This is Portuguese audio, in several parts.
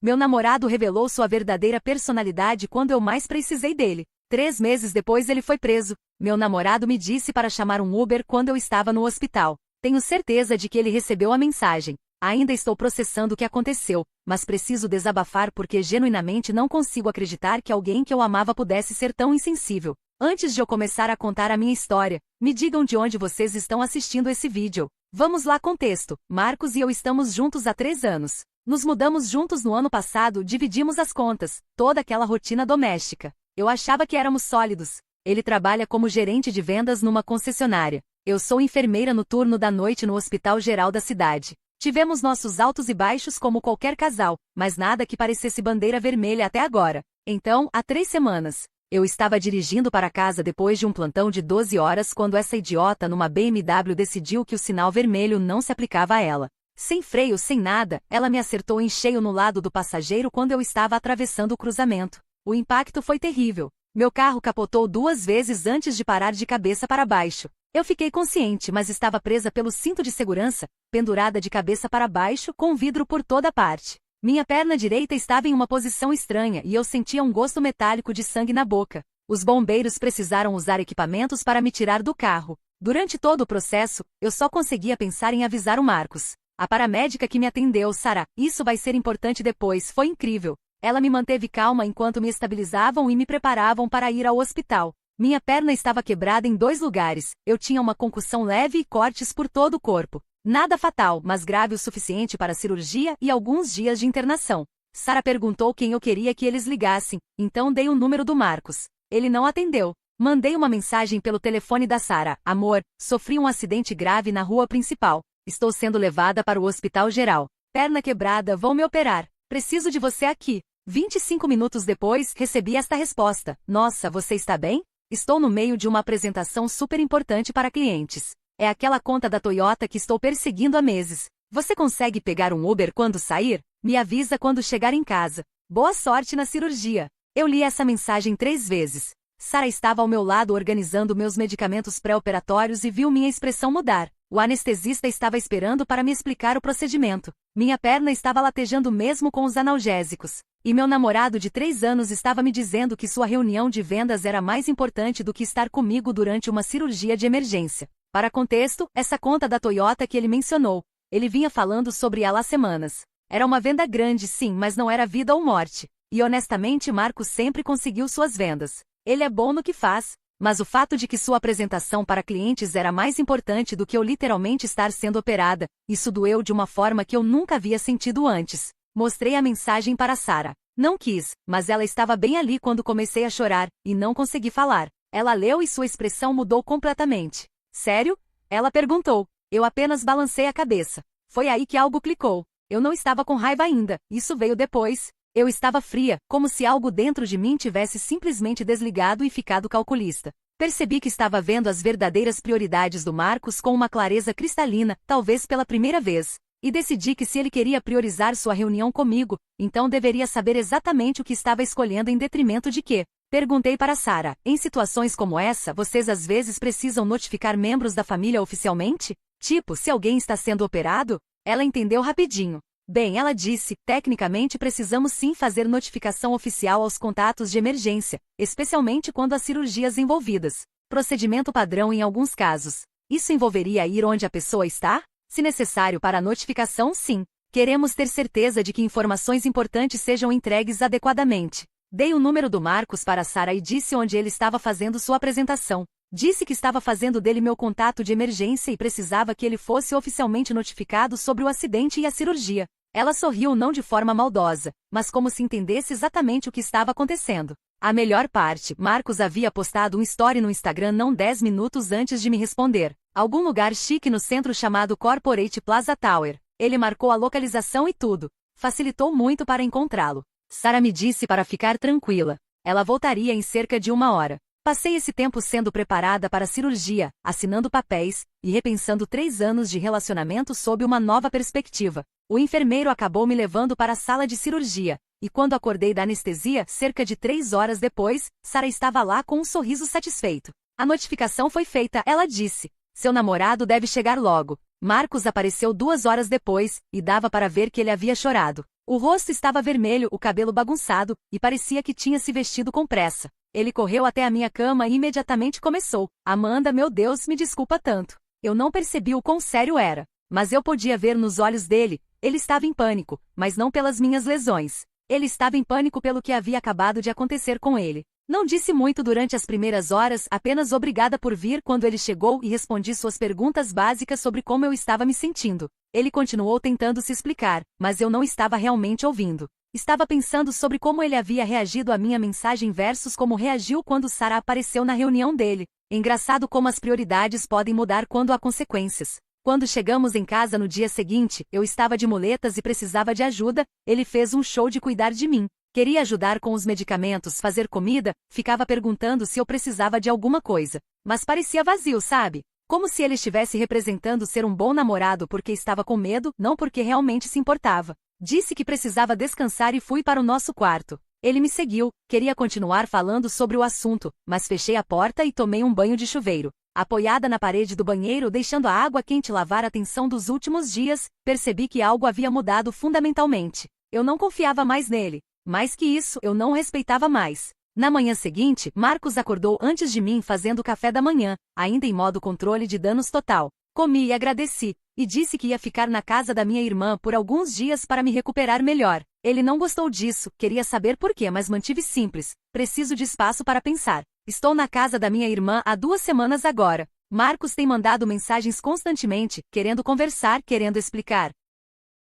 Meu namorado revelou sua verdadeira personalidade quando eu mais precisei dele. 3 meses depois ele foi preso. Meu namorado me disse para chamar um Uber quando eu estava no hospital. Tenho certeza de que ele recebeu a mensagem. Ainda estou processando o que aconteceu, mas preciso desabafar porque genuinamente não consigo acreditar que alguém que eu amava pudesse ser tão insensível. Antes de eu começar a contar a minha história, me digam de onde vocês estão assistindo esse vídeo. Vamos lá, contexto. Marcos e eu estamos juntos há 3 anos. Nos mudamos juntos no ano passado, dividimos as contas, toda aquela rotina doméstica. Eu achava que éramos sólidos. Ele trabalha como gerente de vendas numa concessionária. Eu sou enfermeira no turno da noite no Hospital Geral da cidade. Tivemos nossos altos e baixos como qualquer casal, mas nada que parecesse bandeira vermelha até agora. Então, há 3 semanas, eu estava dirigindo para casa depois de um plantão de 12 horas quando essa idiota numa BMW decidiu que o sinal vermelho não se aplicava a ela. Sem freio, sem nada, ela me acertou em cheio no lado do passageiro quando eu estava atravessando o cruzamento. O impacto foi terrível. Meu carro capotou 2 vezes antes de parar de cabeça para baixo. Eu fiquei consciente, mas estava presa pelo cinto de segurança, pendurada de cabeça para baixo, com vidro por toda parte. Minha perna direita estava em uma posição estranha e eu sentia um gosto metálico de sangue na boca. Os bombeiros precisaram usar equipamentos para me tirar do carro. Durante todo o processo, eu só conseguia pensar em avisar o Marcos. A paramédica que me atendeu, Sara, isso vai ser importante depois, foi incrível. Ela me manteve calma enquanto me estabilizavam e me preparavam para ir ao hospital. Minha perna estava quebrada em 2 lugares, eu tinha uma concussão leve e cortes por todo o corpo. Nada fatal, mas grave o suficiente para cirurgia e alguns dias de internação. Sara perguntou quem eu queria que eles ligassem, então dei o número do Marcos. Ele não atendeu. Mandei uma mensagem pelo telefone da Sara. Amor, sofri um acidente grave na rua principal. Estou sendo levada para o hospital geral. Perna quebrada, vão me operar. Preciso de você aqui. 25 minutos depois, recebi esta resposta. Nossa, você está bem? Estou no meio de uma apresentação super importante para clientes. É aquela conta da Toyota que estou perseguindo há meses. Você consegue pegar um Uber quando sair? Me avisa quando chegar em casa. Boa sorte na cirurgia. Eu li essa mensagem 3 vezes. Sara estava ao meu lado organizando meus medicamentos pré-operatórios e viu minha expressão mudar. O anestesista estava esperando para me explicar o procedimento. Minha perna estava latejando mesmo com os analgésicos. E meu namorado de 3 anos estava me dizendo que sua reunião de vendas era mais importante do que estar comigo durante uma cirurgia de emergência. Para contexto, essa conta da Toyota que ele mencionou, ele vinha falando sobre ela há semanas. Era uma venda grande, sim, mas não era vida ou morte. E honestamente, Marcos sempre conseguiu suas vendas. Ele é bom no que faz. Mas o fato de que sua apresentação para clientes era mais importante do que eu literalmente estar sendo operada, isso doeu de uma forma que eu nunca havia sentido antes. Mostrei a mensagem para Sara. Não quis, mas ela estava bem ali quando comecei a chorar, e não consegui falar. Ela leu e sua expressão mudou completamente. Sério? Ela perguntou. Eu apenas balancei a cabeça. Foi aí que algo clicou. Eu não estava com raiva ainda, isso veio depois. Eu estava fria, como se algo dentro de mim tivesse simplesmente desligado e ficado calculista. Percebi que estava vendo as verdadeiras prioridades do Marcos com uma clareza cristalina, talvez pela primeira vez. E decidi que se ele queria priorizar sua reunião comigo, então deveria saber exatamente o que estava escolhendo em detrimento de quê. Perguntei para Sara, em situações como essa, vocês às vezes precisam notificar membros da família oficialmente? Tipo, se alguém está sendo operado? Ela entendeu rapidinho. Bem, ela disse, tecnicamente precisamos sim fazer notificação oficial aos contatos de emergência, especialmente quando há cirurgias envolvidas. Procedimento padrão em alguns casos. Isso envolveria ir onde a pessoa está? Se necessário para a notificação, sim. Queremos ter certeza de que informações importantes sejam entregues adequadamente. Dei o número do Marcos para Sara e disse onde ele estava fazendo sua apresentação. Disse que estava fazendo dele meu contato de emergência e precisava que ele fosse oficialmente notificado sobre o acidente e a cirurgia. Ela sorriu não de forma maldosa, mas como se entendesse exatamente o que estava acontecendo. A melhor parte, Marcos havia postado um story no Instagram não 10 minutos antes de me responder. Algum lugar chique no centro chamado Corporate Plaza Tower. Ele marcou a localização e tudo. Facilitou muito para encontrá-lo. Sara me disse para ficar tranquila. Ela voltaria em cerca de 1 hora. Passei esse tempo sendo preparada para a cirurgia, assinando papéis, e repensando 3 anos de relacionamento sob uma nova perspectiva. O enfermeiro acabou me levando para a sala de cirurgia, e quando acordei da anestesia, cerca de 3 horas depois, Sara estava lá com um sorriso satisfeito. A notificação foi feita, ela disse. Seu namorado deve chegar logo. Marcos apareceu 2 horas depois, e dava para ver que ele havia chorado. O rosto estava vermelho, o cabelo bagunçado, e parecia que tinha se vestido com pressa. Ele correu até a minha cama e imediatamente começou. Amanda, meu Deus, me desculpa tanto. Eu não percebi o quão sério era. Mas eu podia ver nos olhos dele. Ele estava em pânico, mas não pelas minhas lesões. Ele estava em pânico pelo que havia acabado de acontecer com ele. Não disse muito durante as primeiras horas, apenas obrigada por vir quando ele chegou e respondi suas perguntas básicas sobre como eu estava me sentindo. Ele continuou tentando se explicar, mas eu não estava realmente ouvindo. Estava pensando sobre como ele havia reagido à minha mensagem versus como reagiu quando Sarah apareceu na reunião dele. Engraçado como as prioridades podem mudar quando há consequências. Quando chegamos em casa no dia seguinte, eu estava de muletas e precisava de ajuda. Ele fez um show de cuidar de mim. Queria ajudar com os medicamentos, fazer comida, ficava perguntando se eu precisava de alguma coisa. Mas parecia vazio, sabe? Como se ele estivesse representando ser um bom namorado porque estava com medo, não porque realmente se importava. Disse que precisava descansar e fui para o nosso quarto. Ele me seguiu, queria continuar falando sobre o assunto, mas fechei a porta e tomei um banho de chuveiro. Apoiada na parede do banheiro, deixando a água quente lavar a tensão dos últimos dias, percebi que algo havia mudado fundamentalmente. Eu não confiava mais nele. Mais que isso, eu não o respeitava mais. Na manhã seguinte, Marcos acordou antes de mim fazendo café da manhã, ainda em modo controle de danos total. Comi e agradeci, e disse que ia ficar na casa da minha irmã por alguns dias para me recuperar melhor. Ele não gostou disso, queria saber por quê, mas mantive simples. Preciso de espaço para pensar. Estou na casa da minha irmã há 2 semanas agora. Marcos tem mandado mensagens constantemente, querendo conversar, querendo explicar.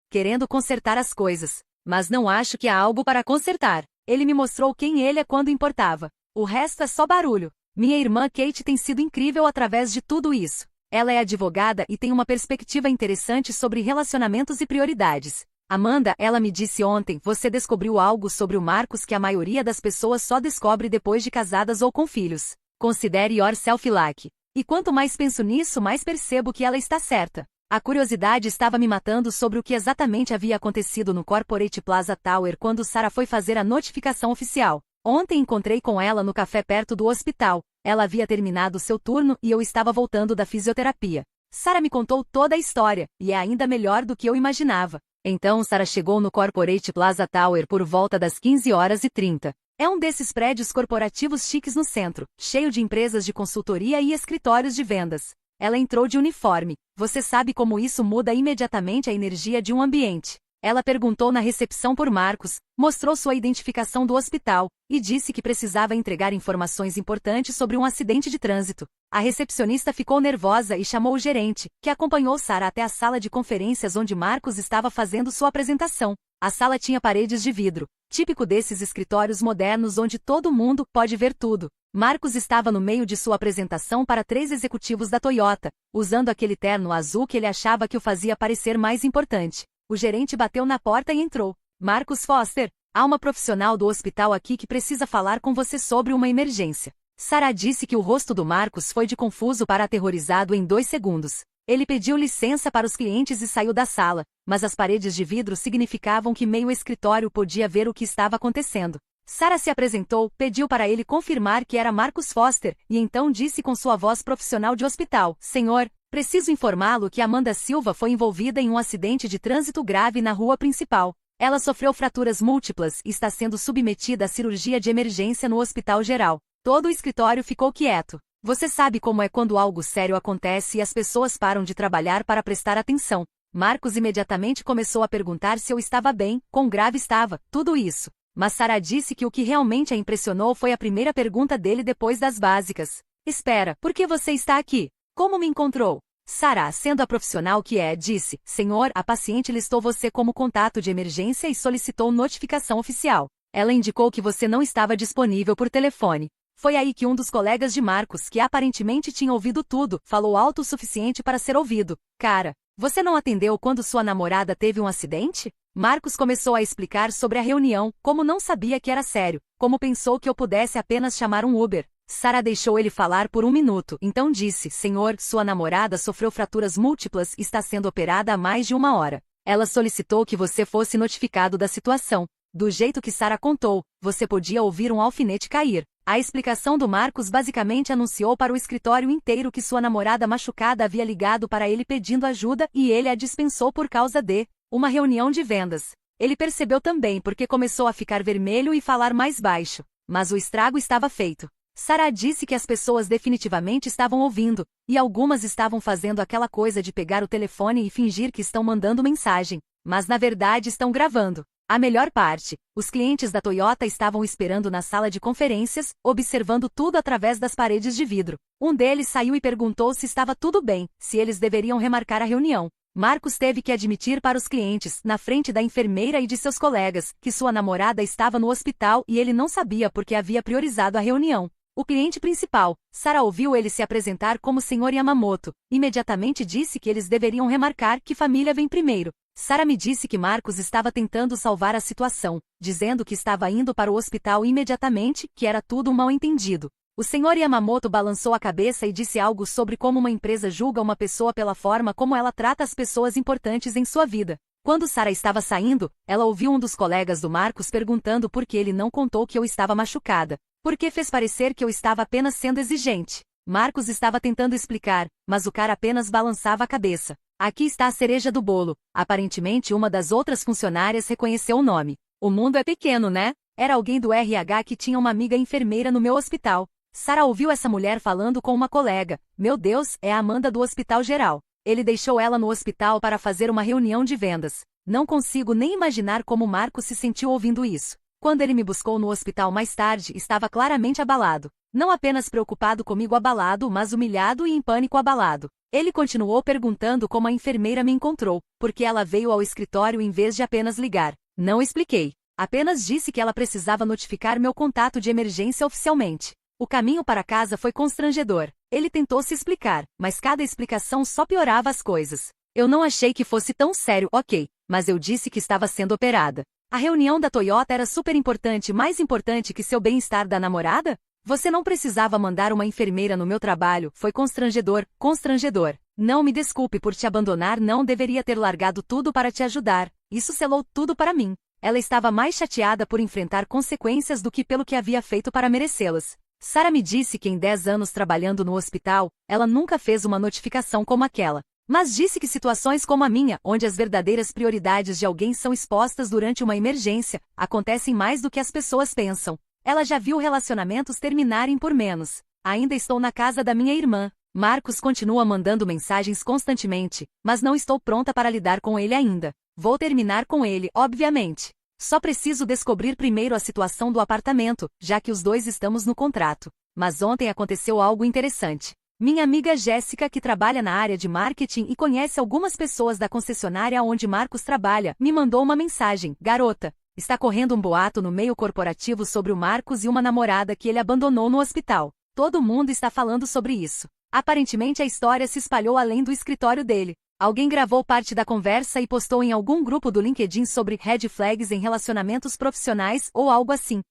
Querendo consertar as coisas. Mas não acho que há algo para consertar. Ele me mostrou quem ele é quando importava. O resto é só barulho. Minha irmã Kate tem sido incrível através de tudo isso. Ela é advogada e tem uma perspectiva interessante sobre relacionamentos e prioridades. Amanda, ela me disse ontem, você descobriu algo sobre o Marcos que a maioria das pessoas só descobre depois de casadas ou com filhos. Considere yourself lucky. E quanto mais penso nisso, mais percebo que ela está certa. A curiosidade estava me matando sobre o que exatamente havia acontecido no Corporate Plaza Tower quando Sarah foi fazer a notificação oficial. Ontem encontrei com ela no café perto do hospital. Ela havia terminado seu turno e eu estava voltando da fisioterapia. Sarah me contou toda a história, e é ainda melhor do que eu imaginava. Então Sarah chegou no Corporate Plaza Tower por volta das 15h30. É um desses prédios corporativos chiques no centro, cheio de empresas de consultoria e escritórios de vendas. Ela entrou de uniforme. Você sabe como isso muda imediatamente a energia de um ambiente. Ela perguntou na recepção por Marcos, mostrou sua identificação do hospital, e disse que precisava entregar informações importantes sobre um acidente de trânsito. A recepcionista ficou nervosa e chamou o gerente, que acompanhou Sarah até a sala de conferências onde Marcos estava fazendo sua apresentação. A sala tinha paredes de vidro, típico desses escritórios modernos onde todo mundo pode ver tudo. Marcos estava no meio de sua apresentação para 3 executivos da Toyota, usando aquele terno azul que ele achava que o fazia parecer mais importante. O gerente bateu na porta e entrou. Marcos Foster, há uma profissional do hospital aqui que precisa falar com você sobre uma emergência. Sarah disse que o rosto do Marcos foi de confuso para aterrorizado em 2 segundos. Ele pediu licença para os clientes e saiu da sala, mas as paredes de vidro significavam que meio escritório podia ver o que estava acontecendo. Sarah se apresentou, pediu para ele confirmar que era Marcos Foster, e então disse com sua voz profissional de hospital, Senhor, preciso informá-lo que Amanda Silva foi envolvida em um acidente de trânsito grave na rua principal. Ela sofreu fraturas múltiplas e está sendo submetida à cirurgia de emergência no hospital geral. Todo o escritório ficou quieto. Você sabe como é quando algo sério acontece e as pessoas param de trabalhar para prestar atenção. Marcos imediatamente começou a perguntar se eu estava bem, quão grave estava, tudo isso. Mas Sarah disse que o que realmente a impressionou foi a primeira pergunta dele depois das básicas. Espera, por que você está aqui? Como me encontrou? Sarah, sendo a profissional que é, disse, Senhor, a paciente listou você como contato de emergência e solicitou notificação oficial. Ela indicou que você não estava disponível por telefone. Foi aí que um dos colegas de Marcos, que aparentemente tinha ouvido tudo, falou alto o suficiente para ser ouvido. Cara, você não atendeu quando sua namorada teve um acidente? Marcos começou a explicar sobre a reunião, como não sabia que era sério, como pensou que eu pudesse apenas chamar um Uber. Sarah deixou ele falar por 1 minuto, então disse, Senhor, sua namorada sofreu fraturas múltiplas e está sendo operada há mais de 1 hora. Ela solicitou que você fosse notificado da situação. Do jeito que Sarah contou, você podia ouvir um alfinete cair. A explicação do Marcos basicamente anunciou para o escritório inteiro que sua namorada machucada havia ligado para ele pedindo ajuda e ele a dispensou por causa de uma reunião de vendas. Ele percebeu também porque começou a ficar vermelho e falar mais baixo. Mas o estrago estava feito. Sarah disse que as pessoas definitivamente estavam ouvindo, e algumas estavam fazendo aquela coisa de pegar o telefone e fingir que estão mandando mensagem, mas na verdade estão gravando. A melhor parte, os clientes da Toyota estavam esperando na sala de conferências, observando tudo através das paredes de vidro. Um deles saiu e perguntou se estava tudo bem, se eles deveriam remarcar a reunião. Marcos teve que admitir para os clientes, na frente da enfermeira e de seus colegas, que sua namorada estava no hospital e ele não sabia porque havia priorizado a reunião. O cliente principal, Sarah, ouviu ele se apresentar como Sr. Yamamoto. Imediatamente disse que eles deveriam remarcar que família vem primeiro. Sarah me disse que Marcos estava tentando salvar a situação, dizendo que estava indo para o hospital imediatamente, que era tudo um mal-entendido. O Sr. Yamamoto balançou a cabeça e disse algo sobre como uma empresa julga uma pessoa pela forma como ela trata as pessoas importantes em sua vida. Quando Sarah estava saindo, ela ouviu um dos colegas do Marcos perguntando por que ele não contou que eu estava machucada. Por que fez parecer que eu estava apenas sendo exigente? Marcos estava tentando explicar, mas o cara apenas balançava a cabeça. Aqui está a cereja do bolo. Aparentemente uma das outras funcionárias reconheceu o nome. O mundo é pequeno, né? Era alguém do RH que tinha uma amiga enfermeira no meu hospital. Sarah ouviu essa mulher falando com uma colega. Meu Deus, é a Amanda do Hospital Geral. Ele deixou ela no hospital para fazer uma reunião de vendas. Não consigo nem imaginar como Marcos se sentiu ouvindo isso. Quando ele me buscou no hospital mais tarde, estava claramente abalado. Não apenas preocupado comigo abalado, mas humilhado e em pânico abalado. Ele continuou perguntando como a enfermeira me encontrou, porque ela veio ao escritório em vez de apenas ligar. Não expliquei. Apenas disse que ela precisava notificar meu contato de emergência oficialmente. O caminho para casa foi constrangedor. Ele tentou se explicar, mas cada explicação só piorava as coisas. Eu não achei que fosse tão sério, ok, mas eu disse que estava sendo operada. A reunião da Toyota era super importante, mais importante que seu bem-estar da namorada? Você não precisava mandar uma enfermeira no meu trabalho, foi constrangedor, constrangedor. Não me desculpe por te abandonar, não deveria ter largado tudo para te ajudar, isso selou tudo para mim. Ela estava mais chateada por enfrentar consequências do que pelo que havia feito para merecê-las. Sarah me disse que em 10 anos trabalhando no hospital, ela nunca fez uma notificação como aquela. Mas disse que situações como a minha, onde as verdadeiras prioridades de alguém são expostas durante uma emergência, acontecem mais do que as pessoas pensam. Ela já viu relacionamentos terminarem por menos. Ainda estou na casa da minha irmã. Marcos continua mandando mensagens constantemente, mas não estou pronta para lidar com ele ainda. Vou terminar com ele, obviamente. Só preciso descobrir primeiro a situação do apartamento, já que os dois estamos no contrato. Mas ontem aconteceu algo interessante. Minha amiga Jéssica, que trabalha na área de marketing e conhece algumas pessoas da concessionária onde Marcos trabalha, me mandou uma mensagem. Garota, está correndo um boato no meio corporativo sobre o Marcos e uma namorada que ele abandonou no hospital. Todo mundo está falando sobre isso. Aparentemente a história se espalhou além do escritório dele. Alguém gravou parte da conversa e postou em algum grupo do LinkedIn sobre red flags em relacionamentos profissionais ou algo assim.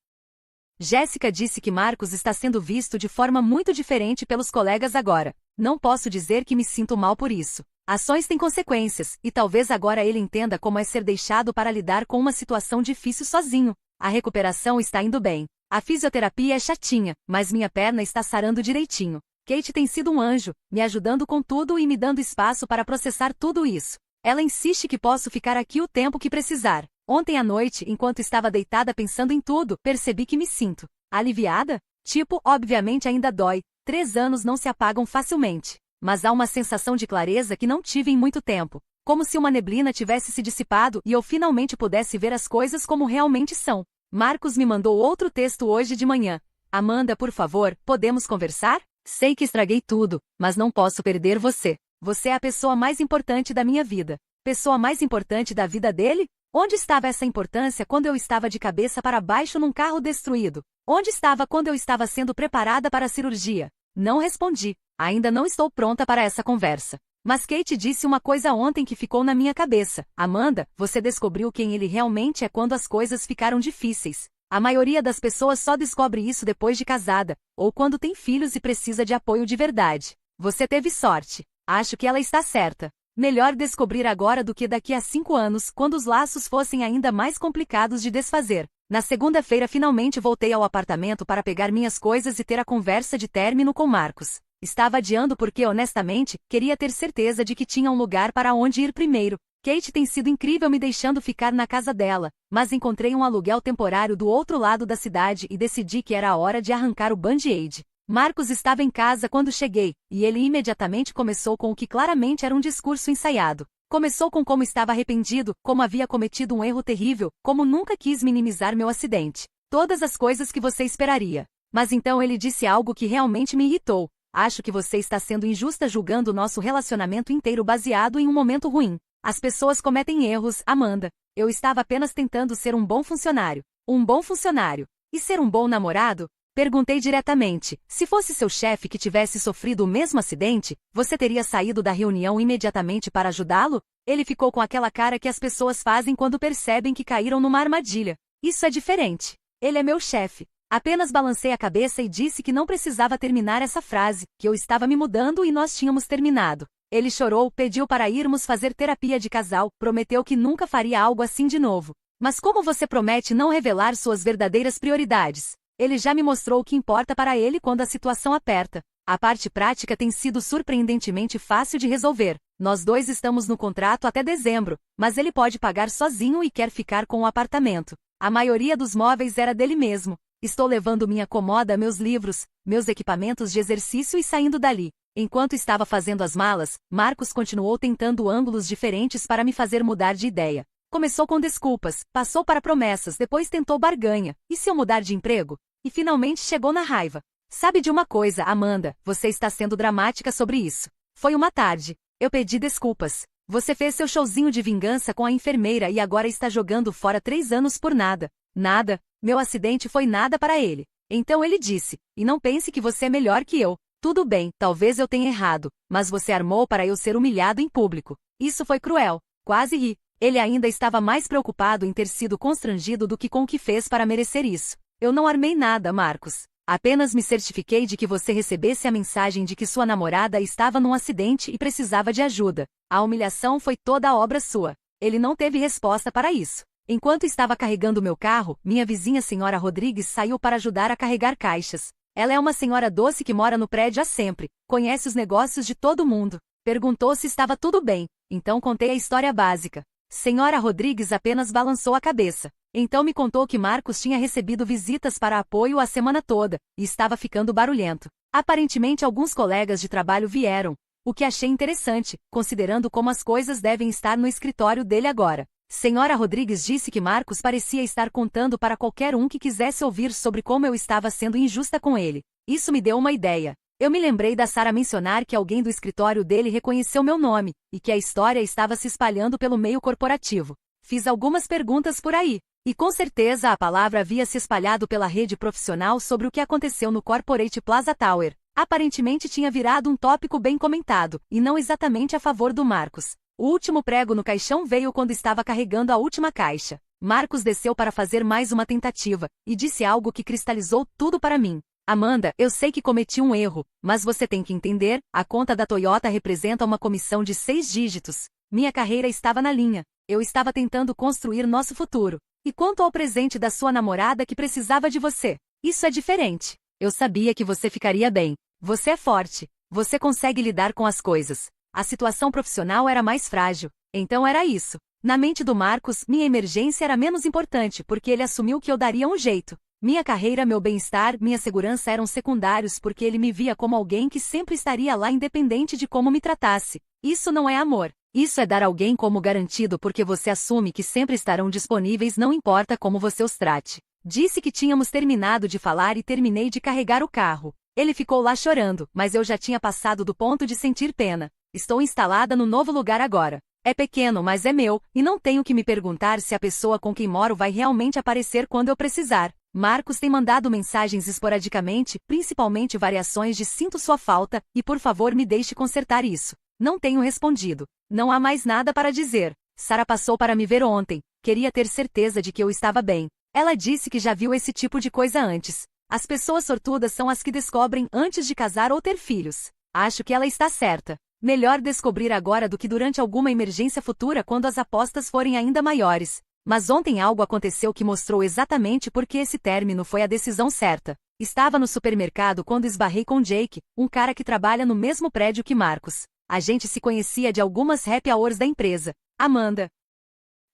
Jéssica disse que Marcos está sendo visto de forma muito diferente pelos colegas agora. Não posso dizer que me sinto mal por isso. Ações têm consequências, e talvez agora ele entenda como é ser deixado para lidar com uma situação difícil sozinho. A recuperação está indo bem. A fisioterapia é chatinha, mas minha perna está sarando direitinho. Kate tem sido um anjo, me ajudando com tudo e me dando espaço para processar tudo isso. Ela insiste que posso ficar aqui o tempo que precisar. Ontem à noite, enquanto estava deitada pensando em tudo, percebi que me sinto aliviada? Tipo, obviamente ainda dói. 3 anos não se apagam facilmente. Mas há uma sensação de clareza que não tive em muito tempo. Como se uma neblina tivesse se dissipado e eu finalmente pudesse ver as coisas como realmente são. Marcos me mandou outro texto hoje de manhã. Amanda, por favor, podemos conversar? Sei que estraguei tudo, mas não posso perder você. Você é a pessoa mais importante da minha vida. Pessoa mais importante da vida dele? Onde estava essa importância quando eu estava de cabeça para baixo num carro destruído? Onde estava quando eu estava sendo preparada para a cirurgia? Não respondi. Ainda não estou pronta para essa conversa. Mas Kate disse uma coisa ontem que ficou na minha cabeça. Amanda, você descobriu quem ele realmente é quando as coisas ficaram difíceis. A maioria das pessoas só descobre isso depois de casada, ou quando tem filhos e precisa de apoio de verdade. Você teve sorte. Acho que ela está certa. Melhor descobrir agora do que daqui a 5 anos, quando os laços fossem ainda mais complicados de desfazer. Na segunda-feira finalmente voltei ao apartamento para pegar minhas coisas e ter a conversa de término com Marcos. Estava adiando porque, honestamente, queria ter certeza de que tinha um lugar para onde ir primeiro. Kate tem sido incrível me deixando ficar na casa dela, mas encontrei um aluguel temporário do outro lado da cidade e decidi que era a hora de arrancar o band-aid. Marcos estava em casa quando cheguei, e ele imediatamente começou com o que claramente era um discurso ensaiado. Começou com como estava arrependido, como havia cometido um erro terrível, como nunca quis minimizar meu acidente. Todas as coisas que você esperaria. Mas então ele disse algo que realmente me irritou. Acho que você está sendo injusta julgando o nosso relacionamento inteiro baseado em um momento ruim. As pessoas cometem erros, Amanda. Eu estava apenas tentando ser um bom funcionário. Um bom funcionário. E ser um bom namorado? Perguntei diretamente. Se fosse seu chefe que tivesse sofrido o mesmo acidente, você teria saído da reunião imediatamente para ajudá-lo? Ele ficou com aquela cara que as pessoas fazem quando percebem que caíram numa armadilha. Isso é diferente. Ele é meu chefe. Apenas balancei a cabeça e disse que não precisava terminar essa frase, que eu estava me mudando e nós tínhamos terminado. Ele chorou, pediu para irmos fazer terapia de casal, prometeu que nunca faria algo assim de novo. Mas como você promete não revelar suas verdadeiras prioridades? Ele já me mostrou o que importa para ele quando a situação aperta. A parte prática tem sido surpreendentemente fácil de resolver. Nós dois estamos no contrato até dezembro, mas ele pode pagar sozinho e quer ficar com o apartamento. A maioria dos móveis era dele mesmo. Estou levando minha comoda, meus livros, meus equipamentos de exercício e saindo dali. Enquanto estava fazendo as malas, Marcos continuou tentando ângulos diferentes para me fazer mudar de ideia. Começou com desculpas, passou para promessas, depois tentou barganha. E se eu mudar de emprego? E finalmente chegou na raiva. Sabe de uma coisa, Amanda, você está sendo dramática sobre isso. Foi uma tarde. Eu pedi desculpas. Você fez seu showzinho de vingança com a enfermeira e agora está jogando fora 3 anos por nada. Nada. Meu acidente foi nada para ele. Então ele disse, e não pense que você é melhor que eu. Tudo bem, talvez eu tenha errado, mas você armou para eu ser humilhado em público. Isso foi cruel. Quase ri. Ele ainda estava mais preocupado em ter sido constrangido do que com o que fez para merecer isso. Eu não armei nada, Marcos. Apenas me certifiquei de que você recebesse a mensagem de que sua namorada estava num acidente e precisava de ajuda. A humilhação foi toda obra sua. Ele não teve resposta para isso. Enquanto estava carregando meu carro, minha vizinha senhora Rodrigues saiu para ajudar a carregar caixas. Ela é uma senhora doce que mora no prédio há sempre, conhece os negócios de todo mundo. Perguntou se estava tudo bem, então contei a história básica. Senhora Rodrigues apenas balançou a cabeça. Então me contou que Marcos tinha recebido visitas para apoio a semana toda, e estava ficando barulhento. Aparentemente alguns colegas de trabalho vieram, o que achei interessante, considerando como as coisas devem estar no escritório dele agora. Senhora Rodrigues disse que Marcos parecia estar contando para qualquer um que quisesse ouvir sobre como eu estava sendo injusta com ele. Isso me deu uma ideia. Eu me lembrei da Sara mencionar que alguém do escritório dele reconheceu meu nome, e que a história estava se espalhando pelo meio corporativo. Fiz algumas perguntas por aí, e com certeza a palavra havia se espalhado pela rede profissional sobre o que aconteceu no Corporate Plaza Tower. Aparentemente tinha virado um tópico bem comentado, e não exatamente a favor do Marcos. O último prego no caixão veio quando estava carregando a última caixa. Marcos desceu para fazer mais uma tentativa, e disse algo que cristalizou tudo para mim. Amanda, eu sei que cometi um erro, mas você tem que entender, a conta da Toyota representa uma comissão de 6 dígitos. Minha carreira estava na linha. Eu estava tentando construir nosso futuro. E quanto ao presente da sua namorada que precisava de você? Isso é diferente. Eu sabia que você ficaria bem. Você é forte. Você consegue lidar com as coisas. A situação profissional era mais frágil. Então era isso. Na mente do Marcos, minha emergência era menos importante porque ele assumiu que eu daria um jeito. Minha carreira, meu bem-estar, minha segurança eram secundários porque ele me via como alguém que sempre estaria lá independente de como me tratasse. Isso não é amor. Isso é dar alguém como garantido porque você assume que sempre estarão disponíveis não importa como você os trate. Disse que tínhamos terminado de falar e terminei de carregar o carro. Ele ficou lá chorando, mas eu já tinha passado do ponto de sentir pena. Estou instalada no novo lugar agora. É pequeno, mas é meu, e não tenho que me perguntar se a pessoa com quem moro vai realmente aparecer quando eu precisar. Marcos tem mandado mensagens esporadicamente, principalmente variações de sinto sua falta, e por favor me deixe consertar isso. Não tenho respondido. Não há mais nada para dizer. Sara passou para me ver ontem. Queria ter certeza de que eu estava bem. Ela disse que já viu esse tipo de coisa antes. As pessoas sortudas são as que descobrem antes de casar ou ter filhos. Acho que ela está certa. Melhor descobrir agora do que durante alguma emergência futura quando as apostas forem ainda maiores. Mas ontem algo aconteceu que mostrou exatamente por que esse término foi a decisão certa. Estava no supermercado quando esbarrei com Jake, um cara que trabalha no mesmo prédio que Marcos. A gente se conhecia de algumas happy hours da empresa. Amanda.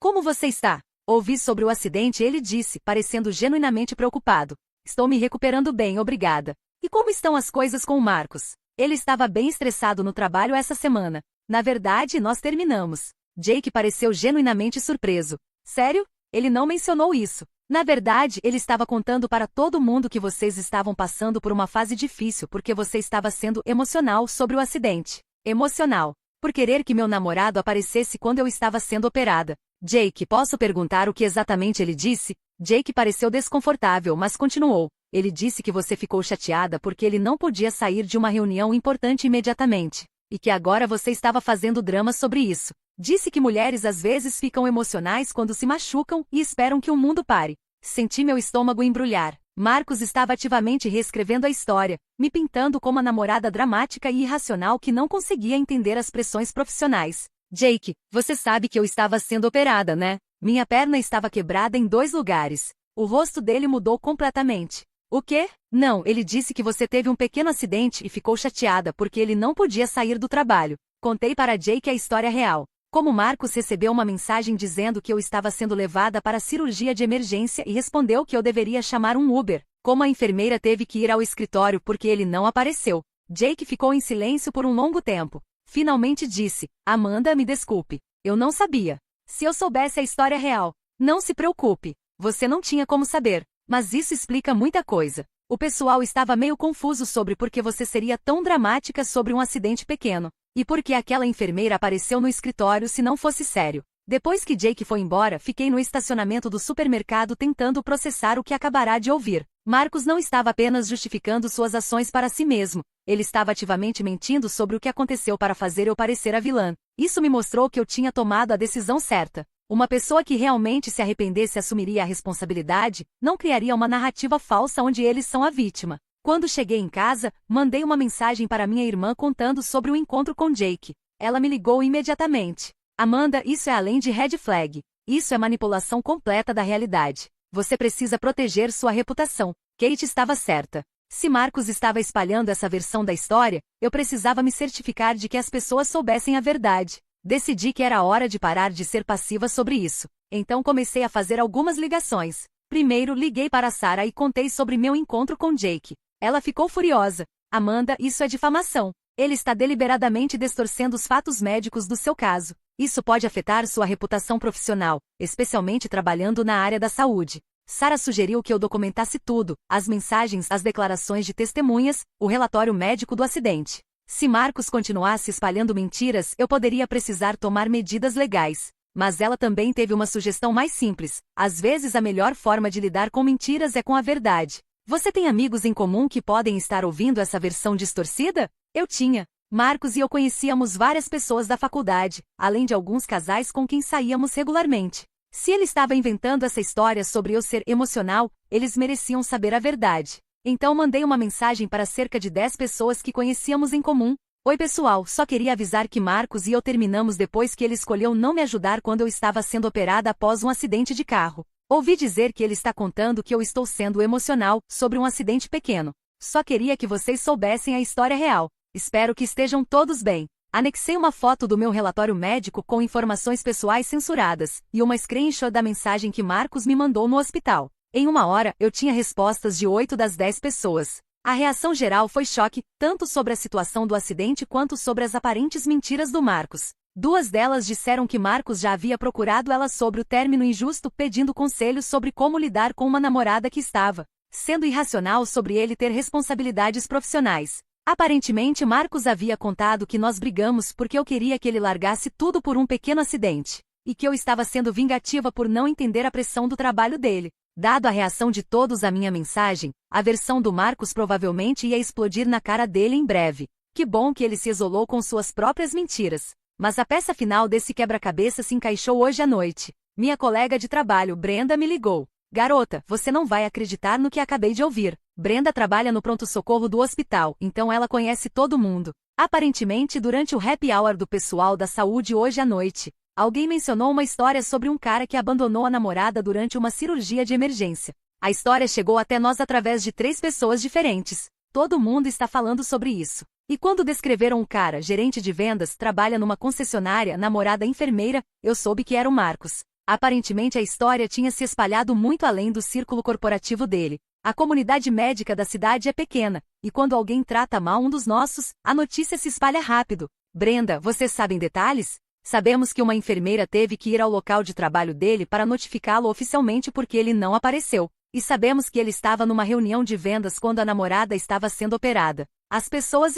Como você está? Ouvi sobre o acidente e ele disse, parecendo genuinamente preocupado. Estou me recuperando bem, obrigada. E como estão as coisas com o Marcos? Ele estava bem estressado no trabalho essa semana. Na verdade, nós terminamos. Jake pareceu genuinamente surpreso. Sério? Ele não mencionou isso. Na verdade, ele estava contando para todo mundo que vocês estavam passando por uma fase difícil porque você estava sendo emocional sobre o acidente. Emocional. Por querer que meu namorado aparecesse quando eu estava sendo operada. Jake, posso perguntar o que exatamente ele disse? Jake pareceu desconfortável, mas continuou. Ele disse que você ficou chateada porque ele não podia sair de uma reunião importante imediatamente. E que agora você estava fazendo drama sobre isso. Disse que mulheres às vezes ficam emocionais quando se machucam e esperam que o mundo pare. Senti meu estômago embrulhar. Marcos estava ativamente reescrevendo a história, me pintando como a namorada dramática e irracional que não conseguia entender as pressões profissionais. Jake, você sabe que eu estava sendo operada, né? Minha perna estava quebrada em 2 lugares. O rosto dele mudou completamente. O quê? Não, ele disse que você teve um pequeno acidente e ficou chateada porque ele não podia sair do trabalho. Contei para Jake a história real. Como Marcos recebeu uma mensagem dizendo que eu estava sendo levada para a cirurgia de emergência e respondeu que eu deveria chamar um Uber. Como a enfermeira teve que ir ao escritório porque ele não apareceu. Jake ficou em silêncio por um longo tempo. Finalmente disse, Amanda, me desculpe. Eu não sabia. Se eu soubesse a história real. Não se preocupe. Você não tinha como saber. Mas isso explica muita coisa. O pessoal estava meio confuso sobre por que você seria tão dramática sobre um acidente pequeno. E por que aquela enfermeira apareceu no escritório se não fosse sério. Depois que Jake foi embora, fiquei no estacionamento do supermercado tentando processar o que acabará de ouvir. Marcos não estava apenas justificando suas ações para si mesmo. Ele estava ativamente mentindo sobre o que aconteceu para fazer eu parecer a vilã. Isso me mostrou que eu tinha tomado a decisão certa. Uma pessoa que realmente se arrependesse assumiria a responsabilidade, não criaria uma narrativa falsa onde eles são a vítima. Quando cheguei em casa, mandei uma mensagem para minha irmã contando sobre o encontro com Jake. Ela me ligou imediatamente. Amanda, isso é além de red flag. Isso é manipulação completa da realidade. Você precisa proteger sua reputação. Kate estava certa. Se Marcos estava espalhando essa versão da história, eu precisava me certificar de que as pessoas soubessem a verdade. Decidi que era hora de parar de ser passiva sobre isso. Então comecei a fazer algumas ligações. Primeiro liguei para Sarah e contei sobre meu encontro com Jake. Ela ficou furiosa. Amanda, isso é difamação. Ele está deliberadamente distorcendo os fatos médicos do seu caso. Isso pode afetar sua reputação profissional, especialmente trabalhando na área da saúde. Sarah sugeriu que eu documentasse tudo, as mensagens, as declarações de testemunhas, o relatório médico do acidente. Se Marcos continuasse espalhando mentiras, eu poderia precisar tomar medidas legais. Mas ela também teve uma sugestão mais simples. Às vezes a melhor forma de lidar com mentiras é com a verdade. Você tem amigos em comum que podem estar ouvindo essa versão distorcida? Eu tinha. Marcos e eu conhecíamos várias pessoas da faculdade, além de alguns casais com quem saíamos regularmente. Se ele estava inventando essa história sobre eu ser emocional, eles mereciam saber a verdade. Então mandei uma mensagem para cerca de 10 pessoas que conhecíamos em comum. Oi pessoal, só queria avisar que Marcos e eu terminamos depois que ele escolheu não me ajudar quando eu estava sendo operada após um acidente de carro. Ouvi dizer que ele está contando que eu estou sendo emocional sobre um acidente pequeno. Só queria que vocês soubessem a história real. Espero que estejam todos bem. Anexei uma foto do meu relatório médico com informações pessoais censuradas e uma screenshot da mensagem que Marcos me mandou no hospital. Em 1 hora, eu tinha respostas de 8 das 10 pessoas. A reação geral foi choque, tanto sobre a situação do acidente quanto sobre as aparentes mentiras do Marcos. 2 delas disseram que Marcos já havia procurado ela sobre o término injusto, pedindo conselhos sobre como lidar com uma namorada que estava sendo irracional sobre ele ter responsabilidades profissionais. Aparentemente Marcos havia contado que nós brigamos porque eu queria que ele largasse tudo por um pequeno acidente, e que eu estava sendo vingativa por não entender a pressão do trabalho dele. Dado a reação de todos à minha mensagem, a versão do Marcos provavelmente ia explodir na cara dele em breve. Que bom que ele se isolou com suas próprias mentiras. Mas a peça final desse quebra-cabeça se encaixou hoje à noite. Minha colega de trabalho, Brenda, me ligou. Garota, você não vai acreditar no que acabei de ouvir. Brenda trabalha no pronto-socorro do hospital, então ela conhece todo mundo. Aparentemente, durante o happy hour do pessoal da saúde hoje à noite, alguém mencionou uma história sobre um cara que abandonou a namorada durante uma cirurgia de emergência. A história chegou até nós através de 3 pessoas diferentes. Todo mundo está falando sobre isso. E quando descreveram o cara, gerente de vendas, trabalha numa concessionária, namorada enfermeira, eu soube que era o Marcos. Aparentemente a história tinha se espalhado muito além do círculo corporativo dele. A comunidade médica da cidade é pequena, e quando alguém trata mal um dos nossos, a notícia se espalha rápido. Brenda, vocês sabem detalhes? Sabemos que uma enfermeira teve que ir ao local de trabalho dele para notificá-lo oficialmente porque ele não apareceu. E sabemos que ele estava numa reunião de vendas quando a namorada estava sendo operada. As pessoas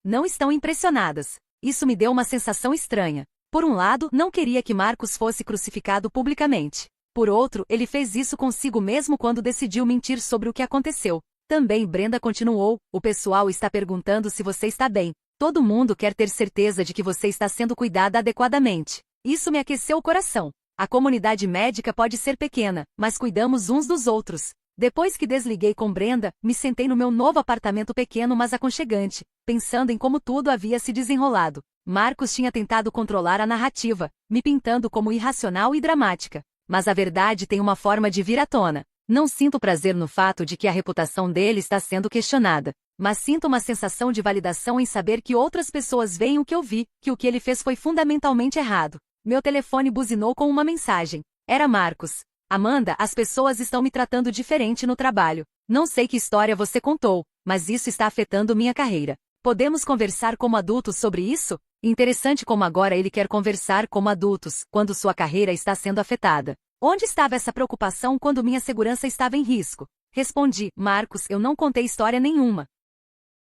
não estão impressionadas. Isso me deu uma sensação estranha. Por um lado, não queria que Marcos fosse crucificado publicamente. Por outro, ele fez isso consigo mesmo quando decidiu mentir sobre o que aconteceu. Também Brenda continuou, o pessoal está perguntando se você está bem. Todo mundo quer ter certeza de que você está sendo cuidada adequadamente. Isso me aqueceu o coração. A comunidade médica pode ser pequena, mas cuidamos uns dos outros. Depois que desliguei com Brenda, me sentei no meu novo apartamento pequeno mas aconchegante, pensando em como tudo havia se desenrolado. Marcos tinha tentado controlar a narrativa, me pintando como irracional e dramática. Mas a verdade tem uma forma de vir à tona. Não sinto prazer no fato de que a reputação dele está sendo questionada, mas sinto uma sensação de validação em saber que outras pessoas veem o que eu vi, que o que ele fez foi fundamentalmente errado. Meu telefone buzinou com uma mensagem. Era Marcos. Amanda, as pessoas estão me tratando diferente no trabalho. Não sei que história você contou, mas isso está afetando minha carreira. Podemos conversar como adultos sobre isso? Interessante como agora ele quer conversar como adultos, quando sua carreira está sendo afetada. Onde estava essa preocupação quando minha segurança estava em risco? Respondi, Marcos, eu não contei história nenhuma.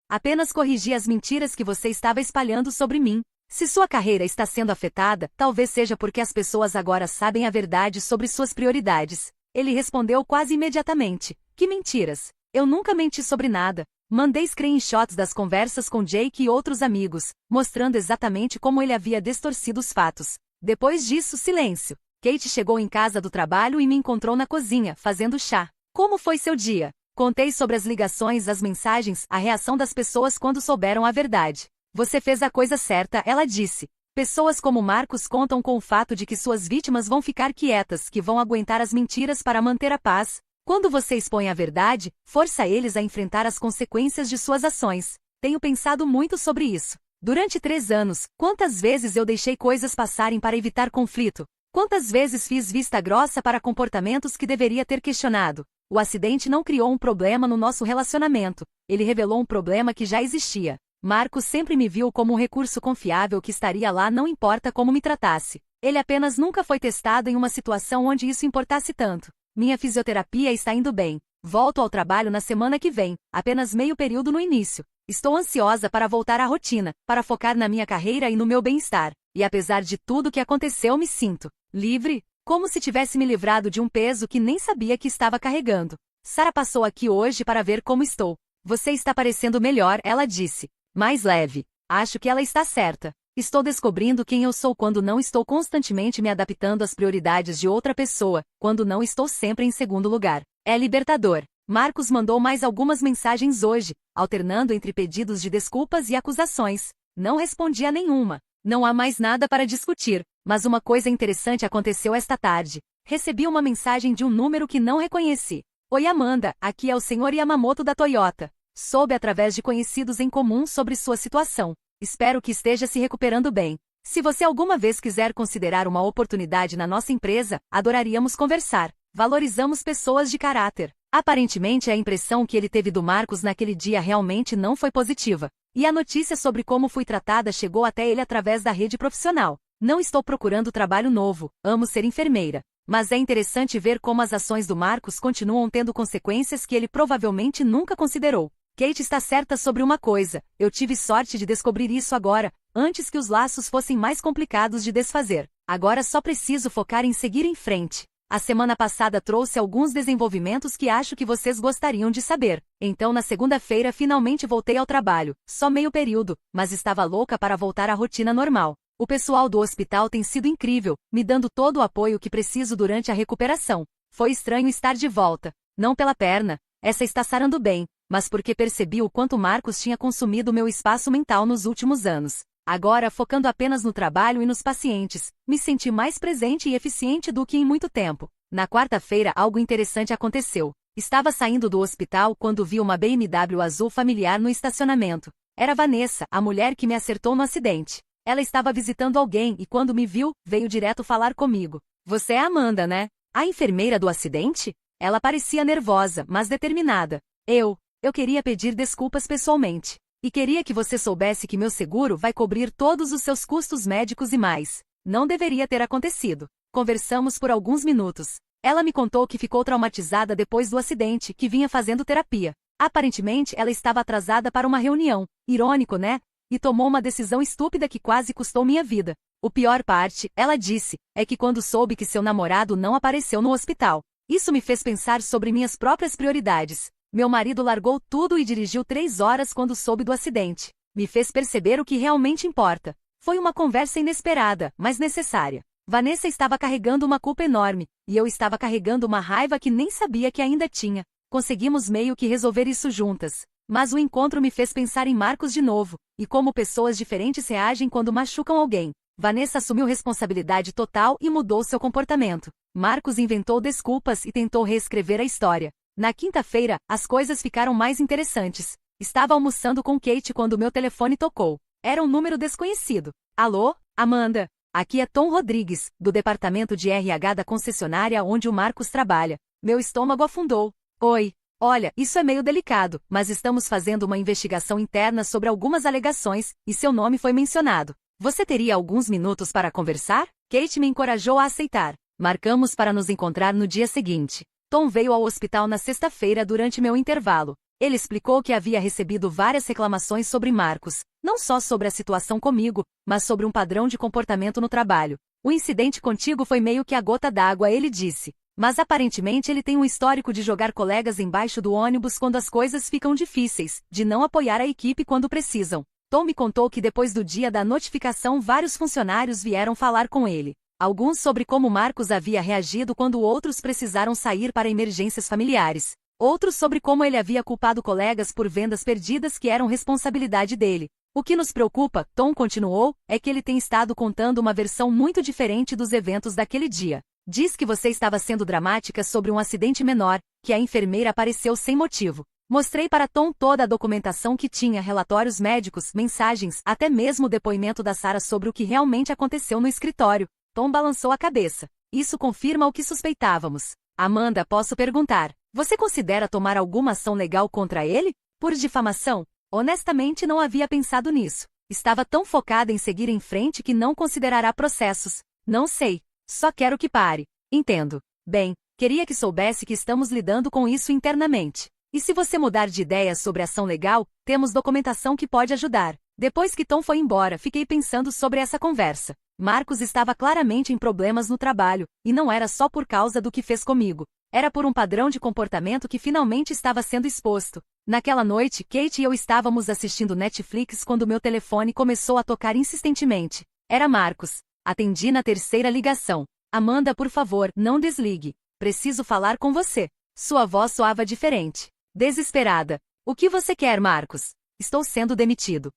Apenas corrigi as mentiras que você estava espalhando sobre mim. Se sua carreira está sendo afetada, talvez seja porque as pessoas agora sabem a verdade sobre suas prioridades. Ele respondeu quase imediatamente. Que mentiras? Eu nunca menti sobre nada. Mandei screenshots das conversas com Jake e outros amigos, mostrando exatamente como ele havia distorcido os fatos. Depois disso, silêncio. Kate chegou em casa do trabalho e me encontrou na cozinha, fazendo chá. Como foi seu dia? Contei sobre as ligações, as mensagens, a reação das pessoas quando souberam a verdade. Você fez a coisa certa, ela disse. Pessoas como Marcos contam com o fato de que suas vítimas vão ficar quietas, que vão aguentar as mentiras para manter a paz. Quando você expõe a verdade, força eles a enfrentar as consequências de suas ações. Tenho pensado muito sobre isso. Durante 3 anos, quantas vezes eu deixei coisas passarem para evitar conflito? Quantas vezes fiz vista grossa para comportamentos que deveria ter questionado? O acidente não criou um problema no nosso relacionamento. Ele revelou um problema que já existia. Marcos sempre me viu como um recurso confiável que estaria lá não importa como me tratasse. Ele apenas nunca foi testado em uma situação onde isso importasse tanto. Minha fisioterapia está indo bem. Volto ao trabalho na semana que vem, apenas meio período no início. Estou ansiosa para voltar à rotina, para focar na minha carreira e no meu bem-estar. E apesar de tudo que aconteceu, me sinto livre, como se tivesse me livrado de um peso que nem sabia que estava carregando. Sara passou aqui hoje para ver como estou. Você está parecendo melhor, ela disse. Mais leve. Acho que ela está certa. Estou descobrindo quem eu sou quando não estou constantemente me adaptando às prioridades de outra pessoa, quando não estou sempre em segundo lugar. É libertador. Marcos mandou mais algumas mensagens hoje, alternando entre pedidos de desculpas e acusações. Não respondi a nenhuma. Não há mais nada para discutir, mas uma coisa interessante aconteceu esta tarde. Recebi uma mensagem de um número que não reconheci. Oi Amanda, aqui é o Sr. Yamamoto da Toyota. Soube através de conhecidos em comum sobre sua situação. Espero que esteja se recuperando bem. Se você alguma vez quiser considerar uma oportunidade na nossa empresa, adoraríamos conversar. Valorizamos pessoas de caráter. Aparentemente a impressão que ele teve do Marcos naquele dia realmente não foi positiva. E a notícia sobre como fui tratada chegou até ele através da rede profissional. Não estou procurando trabalho novo, amo ser enfermeira. Mas é interessante ver como as ações do Marcos continuam tendo consequências que ele provavelmente nunca considerou. Kate está certa sobre uma coisa, eu tive sorte de descobrir isso agora, antes que os laços fossem mais complicados de desfazer. Agora só preciso focar em seguir em frente. A semana passada trouxe alguns desenvolvimentos que acho que vocês gostariam de saber. Então na segunda-feira finalmente voltei ao trabalho, só meio período, mas estava louca para voltar à rotina normal. O pessoal do hospital tem sido incrível, me dando todo o apoio que preciso durante a recuperação. Foi estranho estar de volta. Não pela perna, essa está sarando bem, mas porque percebi o quanto Marcos tinha consumido meu espaço mental nos últimos anos. Agora, focando apenas no trabalho e nos pacientes, me senti mais presente e eficiente do que em muito tempo. Na quarta-feira, algo interessante aconteceu. Estava saindo do hospital quando vi uma BMW azul familiar no estacionamento. Era Vanessa, a mulher que me acertou no acidente. Ela estava visitando alguém e quando me viu, veio direto falar comigo. Você é a Amanda, né? A enfermeira do acidente? Ela parecia nervosa, mas determinada. Eu queria pedir desculpas pessoalmente. E queria que você soubesse que meu seguro vai cobrir todos os seus custos médicos e mais. Não deveria ter acontecido. Conversamos por alguns minutos. Ela me contou que ficou traumatizada depois do acidente, que vinha fazendo terapia. Aparentemente, ela estava atrasada para uma reunião. Irônico, né? E tomou uma decisão estúpida que quase custou minha vida. O pior parte, ela disse, é que quando soube que seu namorado não apareceu no hospital. Isso me fez pensar sobre minhas próprias prioridades. Meu marido largou tudo e dirigiu 3 horas quando soube do acidente. Me fez perceber o que realmente importa. Foi uma conversa inesperada, mas necessária. Vanessa estava carregando uma culpa enorme, e eu estava carregando uma raiva que nem sabia que ainda tinha. Conseguimos meio que resolver isso juntas. Mas o encontro me fez pensar em Marcos de novo, e como pessoas diferentes reagem quando machucam alguém. Vanessa assumiu responsabilidade total e mudou seu comportamento. Marcos inventou desculpas e tentou reescrever a história. Na quinta-feira, as coisas ficaram mais interessantes. Estava almoçando com Kate quando meu telefone tocou. Era um número desconhecido. Alô, Amanda? Aqui é Tom Rodrigues, do departamento de RH da concessionária onde o Marcos trabalha. Meu estômago afundou. Oi. Olha, isso é meio delicado, mas estamos fazendo uma investigação interna sobre algumas alegações, e seu nome foi mencionado. Você teria alguns minutos para conversar? Kate me encorajou a aceitar. Marcamos para nos encontrar no dia seguinte. Tom veio ao hospital na sexta-feira durante meu intervalo. Ele explicou que havia recebido várias reclamações sobre Marcos, não só sobre a situação comigo, mas sobre um padrão de comportamento no trabalho. O incidente contigo foi meio que a gota d'água, ele disse. Mas aparentemente ele tem um histórico de jogar colegas embaixo do ônibus quando as coisas ficam difíceis, de não apoiar a equipe quando precisam. Tom me contou que depois do dia da notificação vários funcionários vieram falar com ele. Alguns sobre como Marcos havia reagido quando outros precisaram sair para emergências familiares. Outros sobre como ele havia culpado colegas por vendas perdidas que eram responsabilidade dele. O que nos preocupa, Tom continuou, é que ele tem estado contando uma versão muito diferente dos eventos daquele dia. Diz que você estava sendo dramática sobre um acidente menor, que a enfermeira apareceu sem motivo. Mostrei para Tom toda a documentação que tinha, relatórios médicos, mensagens, até mesmo o depoimento da Sarah sobre o que realmente aconteceu no escritório. Tom balançou a cabeça. Isso confirma o que suspeitávamos. Amanda, posso perguntar, você considera tomar alguma ação legal contra ele? Por difamação? Honestamente não havia pensado nisso. Estava tão focada em seguir em frente que não considerará processos. Não sei. Só quero que pare. Entendo. Bem, queria que soubesse que estamos lidando com isso internamente. E se você mudar de ideia sobre ação legal, temos documentação que pode ajudar. Depois que Tom foi embora, fiquei pensando sobre essa conversa. Marcos estava claramente em problemas no trabalho, e não era só por causa do que fez comigo. Era por um padrão de comportamento que finalmente estava sendo exposto. Naquela noite, Kate e eu estávamos assistindo Netflix quando meu telefone começou a tocar insistentemente. Era Marcos. Atendi na terceira ligação. Amanda, por favor, não desligue. Preciso falar com você. Sua voz soava diferente. Desesperada. O que você quer, Marcos? Estou sendo demitido.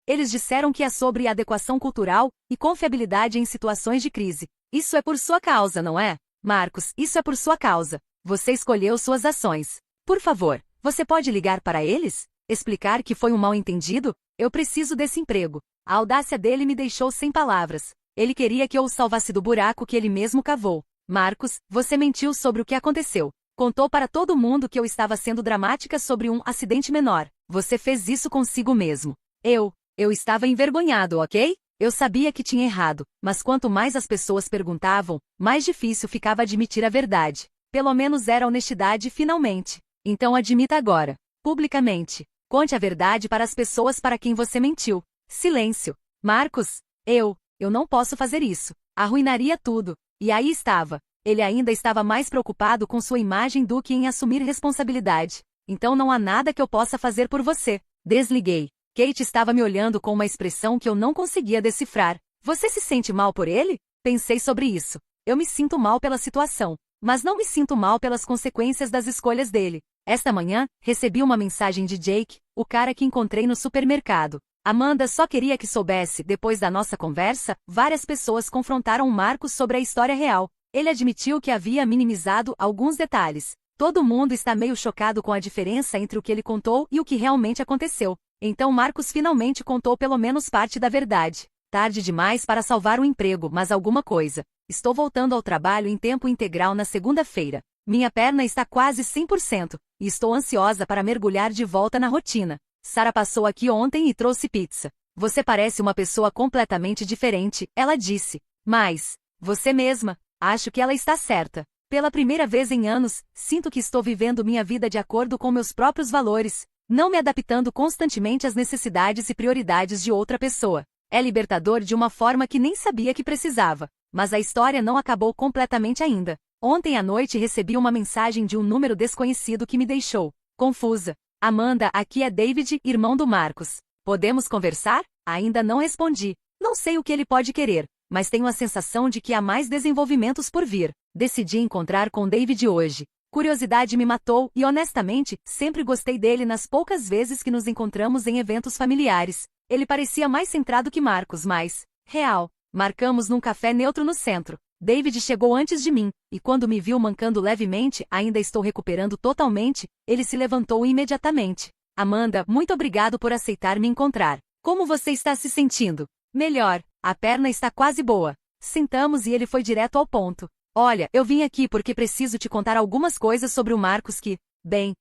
Eles disseram que é sobre adequação cultural e confiabilidade em situações de crise. Isso é por sua causa, não é? Marcos, isso é por sua causa. Você escolheu suas ações. Por favor, você pode ligar para eles? Explicar que foi um mal-entendido? Eu preciso desse emprego. A audácia dele me deixou sem palavras. Ele queria que eu o salvasse do buraco que ele mesmo cavou. Marcos, você mentiu sobre o que aconteceu. Contou para todo mundo que eu estava sendo dramática sobre um acidente menor. Você fez isso consigo mesmo. Eu estava envergonhado, ok? Eu sabia que tinha errado, mas quanto mais as pessoas perguntavam, mais difícil ficava admitir a verdade. Pelo menos era honestidade finalmente. Então admita agora, publicamente. Conte a verdade para as pessoas para quem você mentiu. Silêncio. Marcos, eu não posso fazer isso. Arruinaria tudo. E aí estava. Ele ainda estava mais preocupado com sua imagem do que em assumir responsabilidade. Então não há nada que eu possa fazer por você. Desliguei. Kate estava me olhando com uma expressão que eu não conseguia decifrar. Você se sente mal por ele? Pensei sobre isso. Eu me sinto mal pela situação, mas não me sinto mal pelas consequências das escolhas dele. Esta manhã, recebi uma mensagem de Jake, o cara que encontrei no supermercado. Amanda, só queria que soubesse, depois da nossa conversa, várias pessoas confrontaram o Marcos sobre a história real. Ele admitiu que havia minimizado alguns detalhes. Todo mundo está meio chocado com a diferença entre o que ele contou e o que realmente aconteceu. Então Marcos finalmente contou pelo menos parte da verdade. Tarde demais para salvar o emprego, mas alguma coisa. Estou voltando ao trabalho em tempo integral na segunda-feira. Minha perna está quase 100%, e estou ansiosa para mergulhar de volta na rotina. Sara passou aqui ontem e trouxe pizza. Você parece uma pessoa completamente diferente, ela disse. Mas, você mesma, acho que ela está certa. Pela primeira vez em anos, sinto que estou vivendo minha vida de acordo com meus próprios valores, não me adaptando constantemente às necessidades e prioridades de outra pessoa. É libertador de uma forma que nem sabia que precisava. Mas a história não acabou completamente ainda. Ontem à noite recebi uma mensagem de um número desconhecido que me deixou confusa. Amanda, aqui é David, irmão do Marcos. Podemos conversar? Ainda não respondi. Não sei o que ele pode querer, mas tenho a sensação de que há mais desenvolvimentos por vir. Decidi encontrar com David hoje. Curiosidade me matou e, honestamente, sempre gostei dele nas poucas vezes que nos encontramos em eventos familiares. Ele parecia mais centrado que Marcos, mas real. Marcamos num café neutro no centro. David chegou antes de mim, e quando me viu mancando levemente, ainda estou recuperando totalmente, ele se levantou imediatamente. Amanda, muito obrigado por aceitar me encontrar. Como você está se sentindo? Melhor. A perna está quase boa. Sentamos e ele foi direto ao ponto. Olha, eu vim aqui porque preciso te contar algumas coisas sobre o Marcos que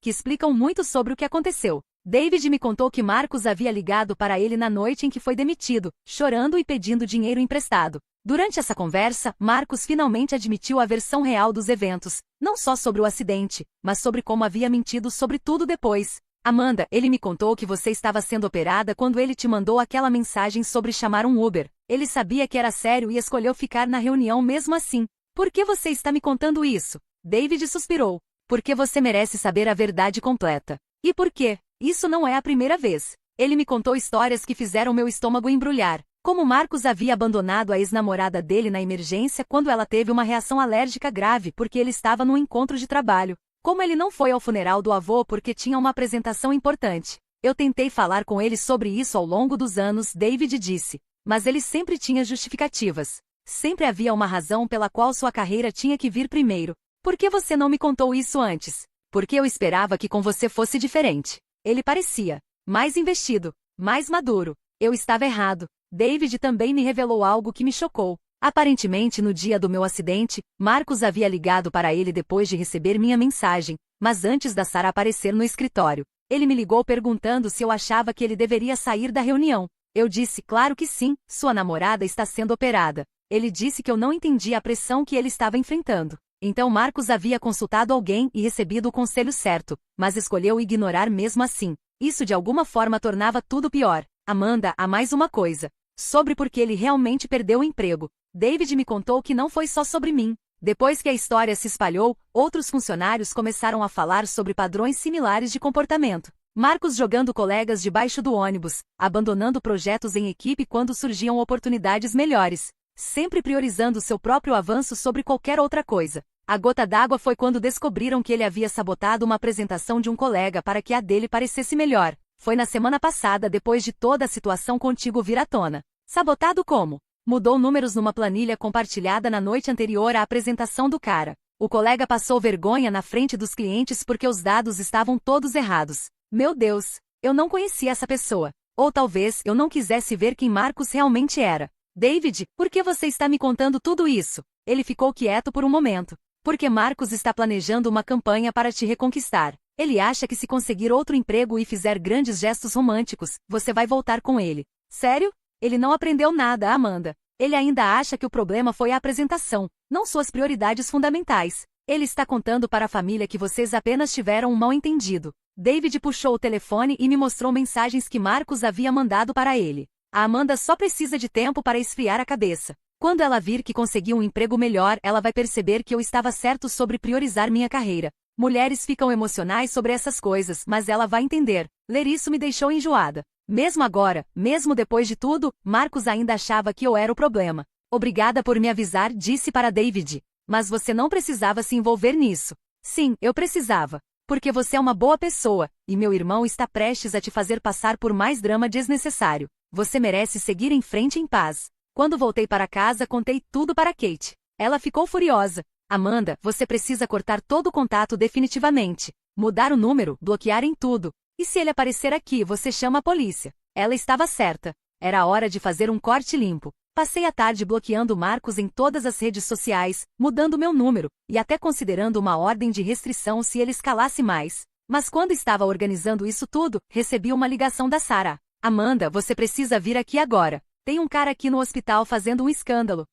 explicam muito sobre o que aconteceu. David me contou que Marcos havia ligado para ele na noite em que foi demitido, chorando e pedindo dinheiro emprestado. Durante essa conversa, Marcos finalmente admitiu a versão real dos eventos, não só sobre o acidente, mas sobre como havia mentido sobre tudo depois. Amanda, ele me contou que você estava sendo operada quando ele te mandou aquela mensagem sobre chamar um Uber. Ele sabia que era sério e escolheu ficar na reunião mesmo assim. Por que você está me contando isso? David suspirou. Porque você merece saber a verdade completa. E por quê? Isso não é a primeira vez. Ele me contou histórias que fizeram meu estômago embrulhar. Como Marcos havia abandonado a ex-namorada dele na emergência quando ela teve uma reação alérgica grave porque ele estava num encontro de trabalho. Como ele não foi ao funeral do avô porque tinha uma apresentação importante. Eu tentei falar com ele sobre isso ao longo dos anos, David disse. Mas ele sempre tinha justificativas. Sempre havia uma razão pela qual sua carreira tinha que vir primeiro. Por que você não me contou isso antes? Porque eu esperava que com você fosse diferente. Ele parecia mais investido, mais maduro. Eu estava errado. David também me revelou algo que me chocou. Aparentemente, no dia do meu acidente, Marcos havia ligado para ele depois de receber minha mensagem, mas antes da Sara aparecer no escritório. Ele me ligou perguntando se eu achava que ele deveria sair da reunião. Eu disse, claro que sim, sua namorada está sendo operada. Ele disse que eu não entendia a pressão que ele estava enfrentando. Então Marcos havia consultado alguém e recebido o conselho certo, mas escolheu ignorar mesmo assim. Isso de alguma forma tornava tudo pior. Amanda, há mais uma coisa. Sobre por que ele realmente perdeu o emprego. David me contou que não foi só sobre mim. Depois que a história se espalhou, outros funcionários começaram a falar sobre padrões similares de comportamento. Marcos jogando colegas debaixo do ônibus, abandonando projetos em equipe quando surgiam oportunidades melhores. Sempre priorizando seu próprio avanço sobre qualquer outra coisa. A gota d'água foi quando descobriram que ele havia sabotado uma apresentação de um colega para que a dele parecesse melhor. Foi na semana passada, depois de toda a situação contigo vir à tona. Sabotado como? Mudou números numa planilha compartilhada na noite anterior à apresentação do cara. O colega passou vergonha na frente dos clientes porque os dados estavam todos errados. Meu Deus, eu não conhecia essa pessoa. Ou talvez eu não quisesse ver quem Marcos realmente era. David, por que você está me contando tudo isso? Ele ficou quieto por um momento. Porque Marcos está planejando uma campanha para te reconquistar. Ele acha que se conseguir outro emprego e fizer grandes gestos românticos, você vai voltar com ele. Sério? Ele não aprendeu nada, Amanda. Ele ainda acha que o problema foi a apresentação, não suas prioridades fundamentais. Ele está contando para a família que vocês apenas tiveram um mal-entendido. David puxou o telefone e me mostrou mensagens que Marcos havia mandado para ele. A Amanda só precisa de tempo para esfriar a cabeça. Quando ela vir que consegui um emprego melhor, ela vai perceber que eu estava certo sobre priorizar minha carreira. Mulheres ficam emocionais sobre essas coisas, mas ela vai entender. Ler isso me deixou enjoada. Mesmo agora, mesmo depois de tudo, Marcos ainda achava que eu era o problema. Obrigada por me avisar, disse para David. Mas você não precisava se envolver nisso. Sim, eu precisava. Porque você é uma boa pessoa, e meu irmão está prestes a te fazer passar por mais drama desnecessário. Você merece seguir em frente em paz. Quando voltei para casa, contei tudo para Kate. Ela ficou furiosa. Amanda, você precisa cortar todo o contato definitivamente. Mudar o número, bloquear em tudo. E se ele aparecer aqui, você chama a polícia. Ela estava certa. Era hora de fazer um corte limpo. Passei a tarde bloqueando Marcos em todas as redes sociais, mudando meu número, e até considerando uma ordem de restrição se ele escalasse mais. Mas quando estava organizando isso tudo, recebi uma ligação da Sarah. Amanda, você precisa vir aqui agora. Tem um cara aqui no hospital fazendo um escândalo.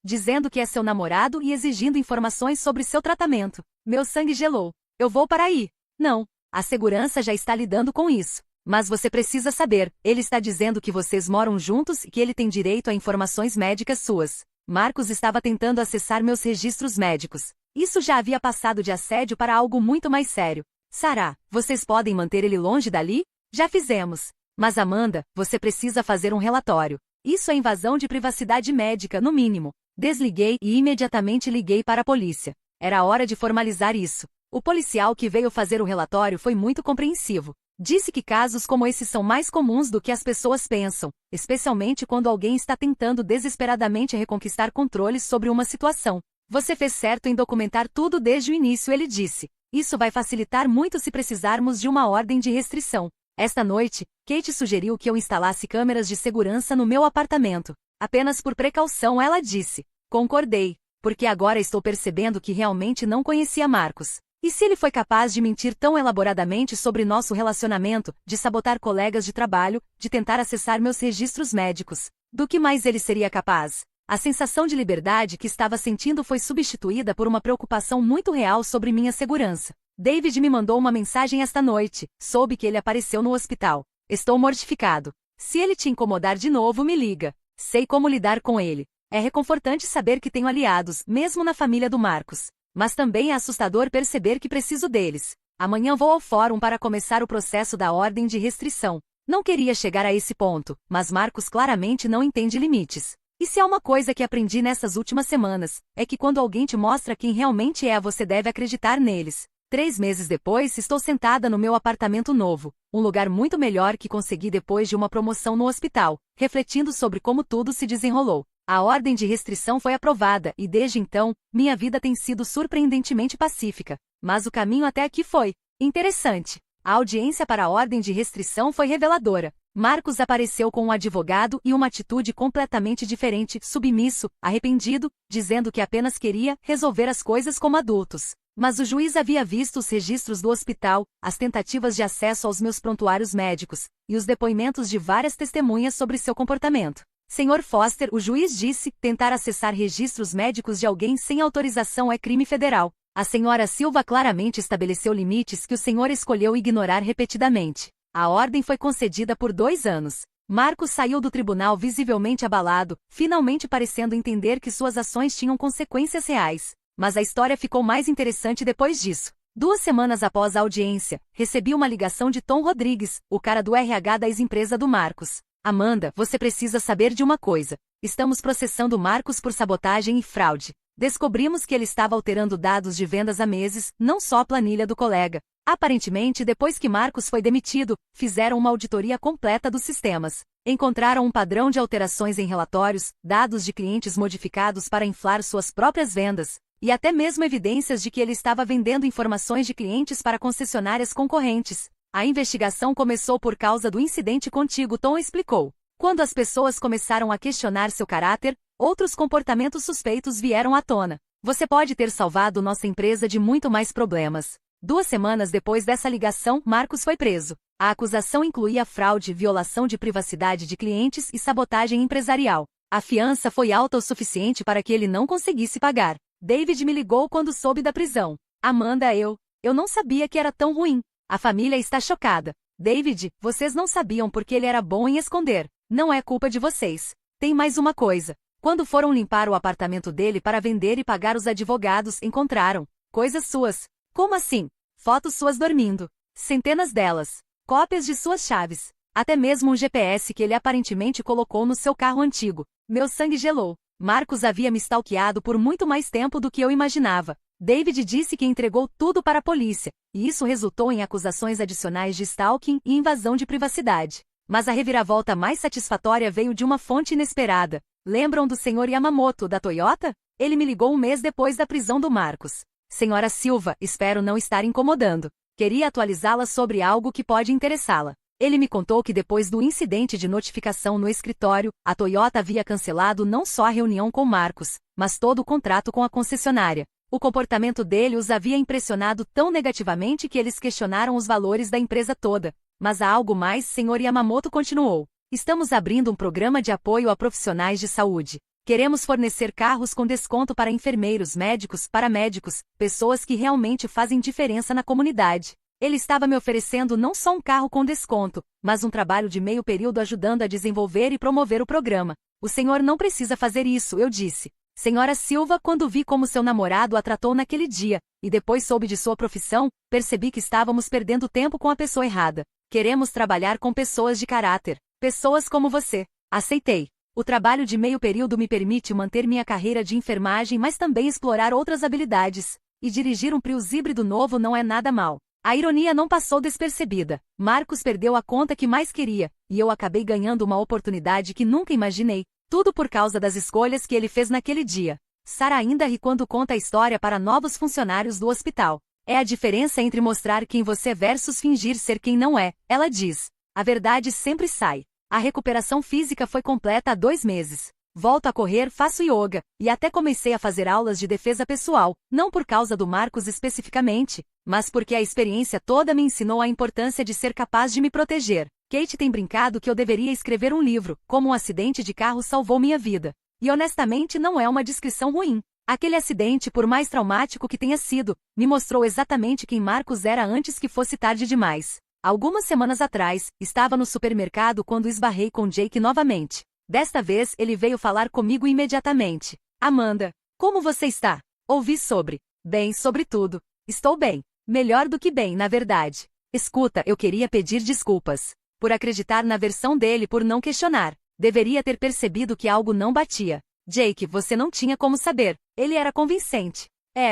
Dizendo que é seu namorado e exigindo informações sobre seu tratamento. Meu sangue gelou. Eu vou para aí. Não. A segurança já está lidando com isso. Mas você precisa saber, ele está dizendo que vocês moram juntos e que ele tem direito a informações médicas suas. Marcos estava tentando acessar meus registros médicos. Isso já havia passado de assédio para algo muito mais sério. Sarah, vocês podem manter ele longe dali? Já fizemos. Mas Amanda, você precisa fazer um relatório. Isso é invasão de privacidade médica, no mínimo. Desliguei e imediatamente liguei para a polícia. Era hora de formalizar isso. O policial que veio fazer o relatório foi muito compreensivo. Disse que casos como esse são mais comuns do que as pessoas pensam, especialmente quando alguém está tentando desesperadamente reconquistar controles sobre uma situação. Você fez certo em documentar tudo desde o início, ele disse. Isso vai facilitar muito se precisarmos de uma ordem de restrição. Esta noite, Kate sugeriu que eu instalasse câmeras de segurança no meu apartamento. Apenas por precaução, ela disse. Concordei, porque agora estou percebendo que realmente não conhecia Marcos. E se ele foi capaz de mentir tão elaboradamente sobre nosso relacionamento, de sabotar colegas de trabalho, de tentar acessar meus registros médicos, do que mais ele seria capaz? A sensação de liberdade que estava sentindo foi substituída por uma preocupação muito real sobre minha segurança. David me mandou uma mensagem esta noite. Soube que ele apareceu no hospital. Estou mortificado. Se ele te incomodar de novo, me liga. Sei como lidar com ele. É reconfortante saber que tenho aliados, mesmo na família do Marcos. Mas também é assustador perceber que preciso deles. Amanhã vou ao fórum para começar o processo da ordem de restrição. Não queria chegar a esse ponto, mas Marcos claramente não entende limites. E se há uma coisa que aprendi nessas últimas semanas, é que quando alguém te mostra quem realmente é, você deve acreditar neles. 3 meses depois, estou sentada no meu apartamento novo, um lugar muito melhor que consegui depois de uma promoção no hospital, refletindo sobre como tudo se desenrolou. A ordem de restrição foi aprovada e desde então, minha vida tem sido surpreendentemente pacífica. Mas o caminho até aqui foi interessante. A audiência para a ordem de restrição foi reveladora. Marcos apareceu com um advogado e uma atitude completamente diferente, submisso, arrependido, dizendo que apenas queria resolver as coisas como adultos. Mas o juiz havia visto os registros do hospital, as tentativas de acesso aos meus prontuários médicos, e os depoimentos de várias testemunhas sobre seu comportamento. Sr. Foster, o juiz disse, tentar acessar registros médicos de alguém sem autorização é crime federal. A Sra. Silva claramente estabeleceu limites que o senhor escolheu ignorar repetidamente. A ordem foi concedida por 2 anos. Marcos saiu do tribunal visivelmente abalado, finalmente parecendo entender que suas ações tinham consequências reais. Mas a história ficou mais interessante depois disso. 2 semanas após a audiência, recebi uma ligação de Tom Rodrigues, o cara do RH da ex-empresa do Marcos. Amanda, você precisa saber de uma coisa. Estamos processando Marcos por sabotagem e fraude. Descobrimos que ele estava alterando dados de vendas há meses, não só a planilha do colega. Aparentemente, depois que Marcos foi demitido, fizeram uma auditoria completa dos sistemas. Encontraram um padrão de alterações em relatórios, dados de clientes modificados para inflar suas próprias vendas, e até mesmo evidências de que ele estava vendendo informações de clientes para concessionárias concorrentes. A investigação começou por causa do incidente contigo, Tom explicou. Quando as pessoas começaram a questionar seu caráter, outros comportamentos suspeitos vieram à tona. Você pode ter salvado nossa empresa de muito mais problemas. 2 semanas depois dessa ligação, Marcos foi preso. A acusação incluía fraude, violação de privacidade de clientes e sabotagem empresarial. A fiança foi alta o suficiente para que ele não conseguisse pagar. David me ligou quando soube da prisão. Amanda, eu não sabia que era tão ruim. A família está chocada. David, vocês não sabiam porque ele era bom em esconder. Não é culpa de vocês. Tem mais uma coisa. Quando foram limpar o apartamento dele para vender e pagar os advogados, encontraram coisas suas. Como assim? Fotos suas dormindo. Centenas delas. Cópias de suas chaves. Até mesmo um GPS que ele aparentemente colocou no seu carro antigo. Meu sangue gelou. Marcos havia me stalkeado por muito mais tempo do que eu imaginava. David disse que entregou tudo para a polícia, e isso resultou em acusações adicionais de stalking e invasão de privacidade. Mas a reviravolta mais satisfatória veio de uma fonte inesperada. Lembram do Sr. Yamamoto, da Toyota? Ele me ligou um mês depois da prisão do Marcos. Senhora Silva, espero não estar incomodando. Queria atualizá-la sobre algo que pode interessá-la. Ele me contou que depois do incidente de notificação no escritório, a Toyota havia cancelado não só a reunião com Marcos, mas todo o contrato com a concessionária. O comportamento dele os havia impressionado tão negativamente que eles questionaram os valores da empresa toda. Mas há algo mais, Sr. Yamamoto continuou. Estamos abrindo um programa de apoio a profissionais de saúde. Queremos fornecer carros com desconto para enfermeiros, médicos, paramédicos, pessoas que realmente fazem diferença na comunidade. Ele estava me oferecendo não só um carro com desconto, mas um trabalho de meio período ajudando a desenvolver e promover o programa. O senhor não precisa fazer isso, eu disse. Senhora Silva, quando vi como seu namorado a tratou naquele dia, e depois soube de sua profissão, percebi que estávamos perdendo tempo com a pessoa errada. Queremos trabalhar com pessoas de caráter, pessoas como você. Aceitei. O trabalho de meio período me permite manter minha carreira de enfermagem, mas também explorar outras habilidades. E dirigir um Prius híbrido novo não é nada mal. A ironia não passou despercebida. Marcos perdeu a conta que mais queria, e eu acabei ganhando uma oportunidade que nunca imaginei. Tudo por causa das escolhas que ele fez naquele dia. Sara ainda ri quando conta a história para novos funcionários do hospital. É a diferença entre mostrar quem você é versus fingir ser quem não é, ela diz. A verdade sempre sai. A recuperação física foi completa há 2 meses. Volto a correr, faço yoga, e até comecei a fazer aulas de defesa pessoal, não por causa do Marcos especificamente, mas porque a experiência toda me ensinou a importância de ser capaz de me proteger. Kate tem brincado que eu deveria escrever um livro, como um acidente de carro salvou minha vida. E honestamente não é uma descrição ruim. Aquele acidente, por mais traumático que tenha sido, me mostrou exatamente quem Marcos era antes que fosse tarde demais. Algumas semanas atrás, estava no supermercado quando esbarrei com Jake novamente. Desta vez ele veio falar comigo imediatamente. Amanda, como você está? Ouvi sobre. Bem, sobre tudo. Estou bem. Melhor do que bem, na verdade. Escuta, eu queria pedir desculpas. Por acreditar na versão dele por não questionar. Deveria ter percebido que algo não batia. Jake, você não tinha como saber. Ele era convincente.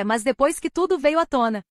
Mas depois que tudo veio à tona.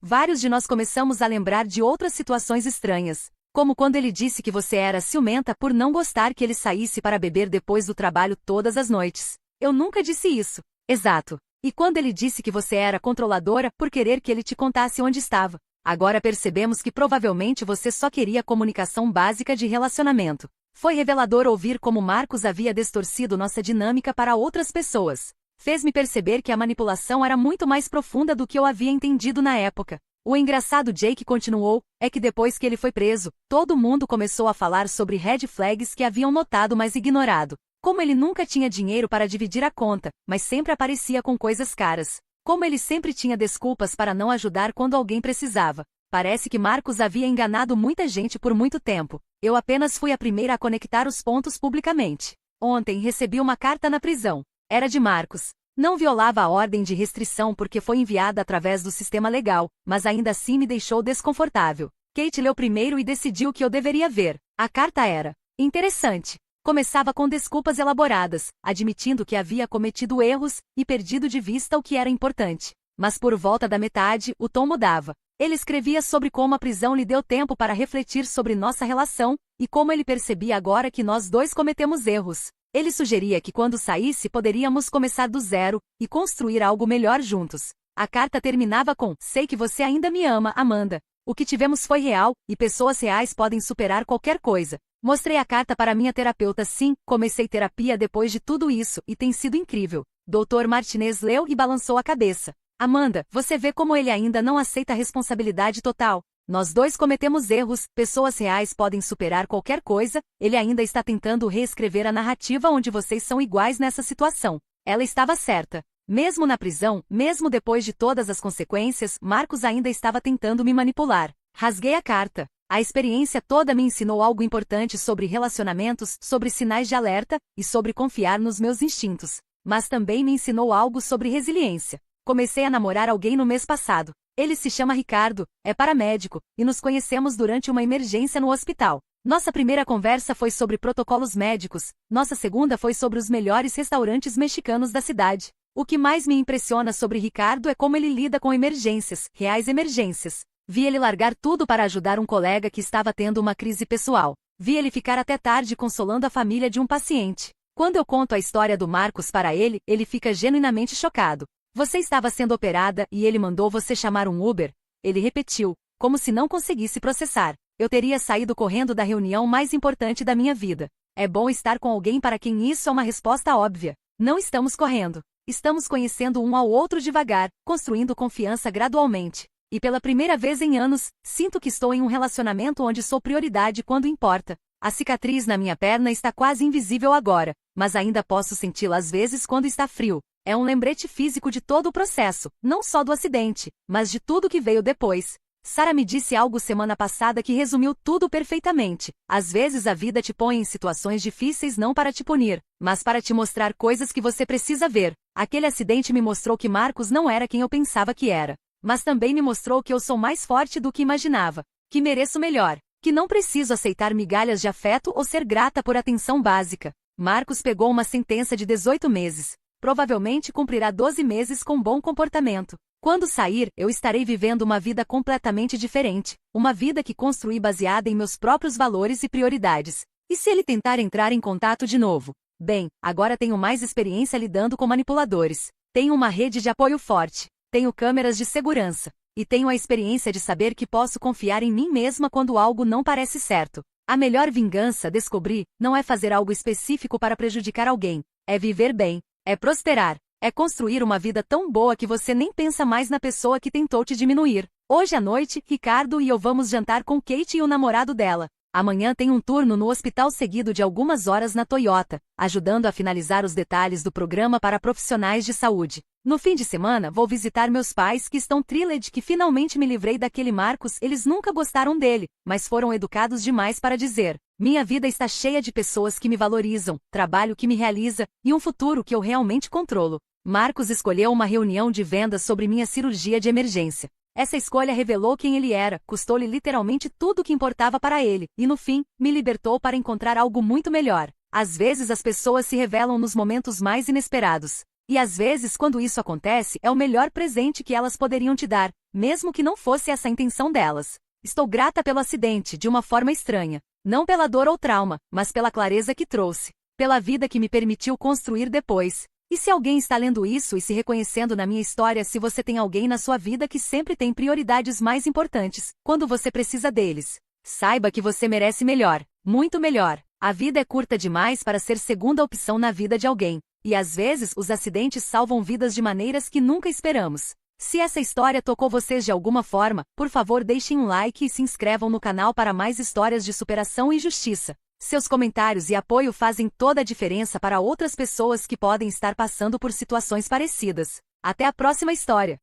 Vários de nós começamos a lembrar de outras situações estranhas. Como quando ele disse que você era ciumenta por não gostar que ele saísse para beber depois do trabalho todas as noites. Eu nunca disse isso. Exato. E quando ele disse que você era controladora por querer que ele te contasse onde estava. Agora percebemos que provavelmente você só queria comunicação básica de relacionamento. Foi revelador ouvir como Marcos havia distorcido nossa dinâmica para outras pessoas. Fez-me perceber que a manipulação era muito mais profunda do que eu havia entendido na época. O engraçado, Jake continuou, é que depois que ele foi preso, todo mundo começou a falar sobre red flags que haviam notado mas ignorado. Como ele nunca tinha dinheiro para dividir a conta, mas sempre aparecia com coisas caras. Como ele sempre tinha desculpas para não ajudar quando alguém precisava. Parece que Marcos havia enganado muita gente por muito tempo. Eu apenas fui a primeira a conectar os pontos publicamente. Ontem recebi uma carta na prisão. Era de Marcos. Não violava a ordem de restrição porque foi enviada através do sistema legal, mas ainda assim me deixou desconfortável. Kate leu primeiro e decidiu que eu deveria ver. A carta era interessante. Começava com desculpas elaboradas, admitindo que havia cometido erros e perdido de vista o que era importante. Mas por volta da metade, o tom mudava. Ele escrevia sobre como a prisão lhe deu tempo para refletir sobre nossa relação e como ele percebia agora que nós dois cometemos erros. Ele sugeria que quando saísse poderíamos começar do zero e construir algo melhor juntos. A carta terminava com: sei que você ainda me ama, Amanda. O que tivemos foi real, e pessoas reais podem superar qualquer coisa. Mostrei a carta para minha terapeuta. Sim, comecei terapia depois de tudo isso, e tem sido incrível. Dr. Martinez leu e balançou a cabeça. Amanda, você vê como ele ainda não aceita a responsabilidade total. Nós dois cometemos erros, pessoas reais podem superar qualquer coisa, ele ainda está tentando reescrever a narrativa onde vocês são iguais nessa situação. Ela estava certa. Mesmo na prisão, mesmo depois de todas as consequências, Marcos ainda estava tentando me manipular. Rasguei a carta. A experiência toda me ensinou algo importante sobre relacionamentos, sobre sinais de alerta, e sobre confiar nos meus instintos. Mas também me ensinou algo sobre resiliência. Comecei a namorar alguém no mês passado. Ele se chama Ricardo, é paramédico, e nos conhecemos durante uma emergência no hospital. Nossa primeira conversa foi sobre protocolos médicos, nossa segunda foi sobre os melhores restaurantes mexicanos da cidade. O que mais me impressiona sobre Ricardo é como ele lida com emergências, reais emergências. Vi ele largar tudo para ajudar um colega que estava tendo uma crise pessoal. Vi ele ficar até tarde consolando a família de um paciente. Quando eu conto a história do Marcos para ele, ele fica genuinamente chocado. Você estava sendo operada e ele mandou você chamar um Uber? Ele repetiu, como se não conseguisse processar. Eu teria saído correndo da reunião mais importante da minha vida. É bom estar com alguém para quem isso é uma resposta óbvia. Não estamos correndo. Estamos conhecendo um ao outro devagar, construindo confiança gradualmente. E pela primeira vez em anos, sinto que estou em um relacionamento onde sou prioridade quando importa. A cicatriz na minha perna está quase invisível agora, mas ainda posso senti-la às vezes quando está frio. É um lembrete físico de todo o processo, não só do acidente, mas de tudo que veio depois. Sarah me disse algo semana passada que resumiu tudo perfeitamente. Às vezes a vida te põe em situações difíceis não para te punir, mas para te mostrar coisas que você precisa ver. Aquele acidente me mostrou que Marcos não era quem eu pensava que era. Mas também me mostrou que eu sou mais forte do que imaginava, que mereço melhor, que não preciso aceitar migalhas de afeto ou ser grata por atenção básica. Marcos pegou uma sentença de 18 meses. Provavelmente cumprirá 12 meses com bom comportamento. Quando sair, eu estarei vivendo uma vida completamente diferente, uma vida que construí baseada em meus próprios valores e prioridades. E se ele tentar entrar em contato de novo? Bem, agora tenho mais experiência lidando com manipuladores. Tenho uma rede de apoio forte. Tenho câmeras de segurança. E tenho a experiência de saber que posso confiar em mim mesma quando algo não parece certo. A melhor vingança, descobri, não é fazer algo específico para prejudicar alguém. É viver bem. É prosperar. É construir uma vida tão boa que você nem pensa mais na pessoa que tentou te diminuir. Hoje à noite, Ricardo e eu vamos jantar com Kate e o namorado dela. Amanhã tem um turno no hospital seguido de algumas horas na Toyota, ajudando a finalizar os detalhes do programa para profissionais de saúde. No fim de semana, vou visitar meus pais que estão thrilled que finalmente me livrei daquele Marcos. Eles nunca gostaram dele, mas foram educados demais para dizer: minha vida está cheia de pessoas que me valorizam, trabalho que me realiza, e um futuro que eu realmente controlo. Marcos escolheu uma reunião de vendas sobre minha cirurgia de emergência. Essa escolha revelou quem ele era, custou-lhe literalmente tudo o que importava para ele, e no fim, me libertou para encontrar algo muito melhor. Às vezes as pessoas se revelam nos momentos mais inesperados. E às vezes quando isso acontece, é o melhor presente que elas poderiam te dar, mesmo que não fosse essa a intenção delas. Estou grata pelo acidente, de uma forma estranha. Não pela dor ou trauma, mas pela clareza que trouxe. Pela vida que me permitiu construir depois. E se alguém está lendo isso e se reconhecendo na minha história, se você tem alguém na sua vida que sempre tem prioridades mais importantes, quando você precisa deles, saiba que você merece melhor, muito melhor. A vida é curta demais para ser segunda opção na vida de alguém. E às vezes os acidentes salvam vidas de maneiras que nunca esperamos. Se essa história tocou vocês de alguma forma, por favor deixem um like e se inscrevam no canal para mais histórias de superação e justiça. Seus comentários e apoio fazem toda a diferença para outras pessoas que podem estar passando por situações parecidas. Até a próxima história!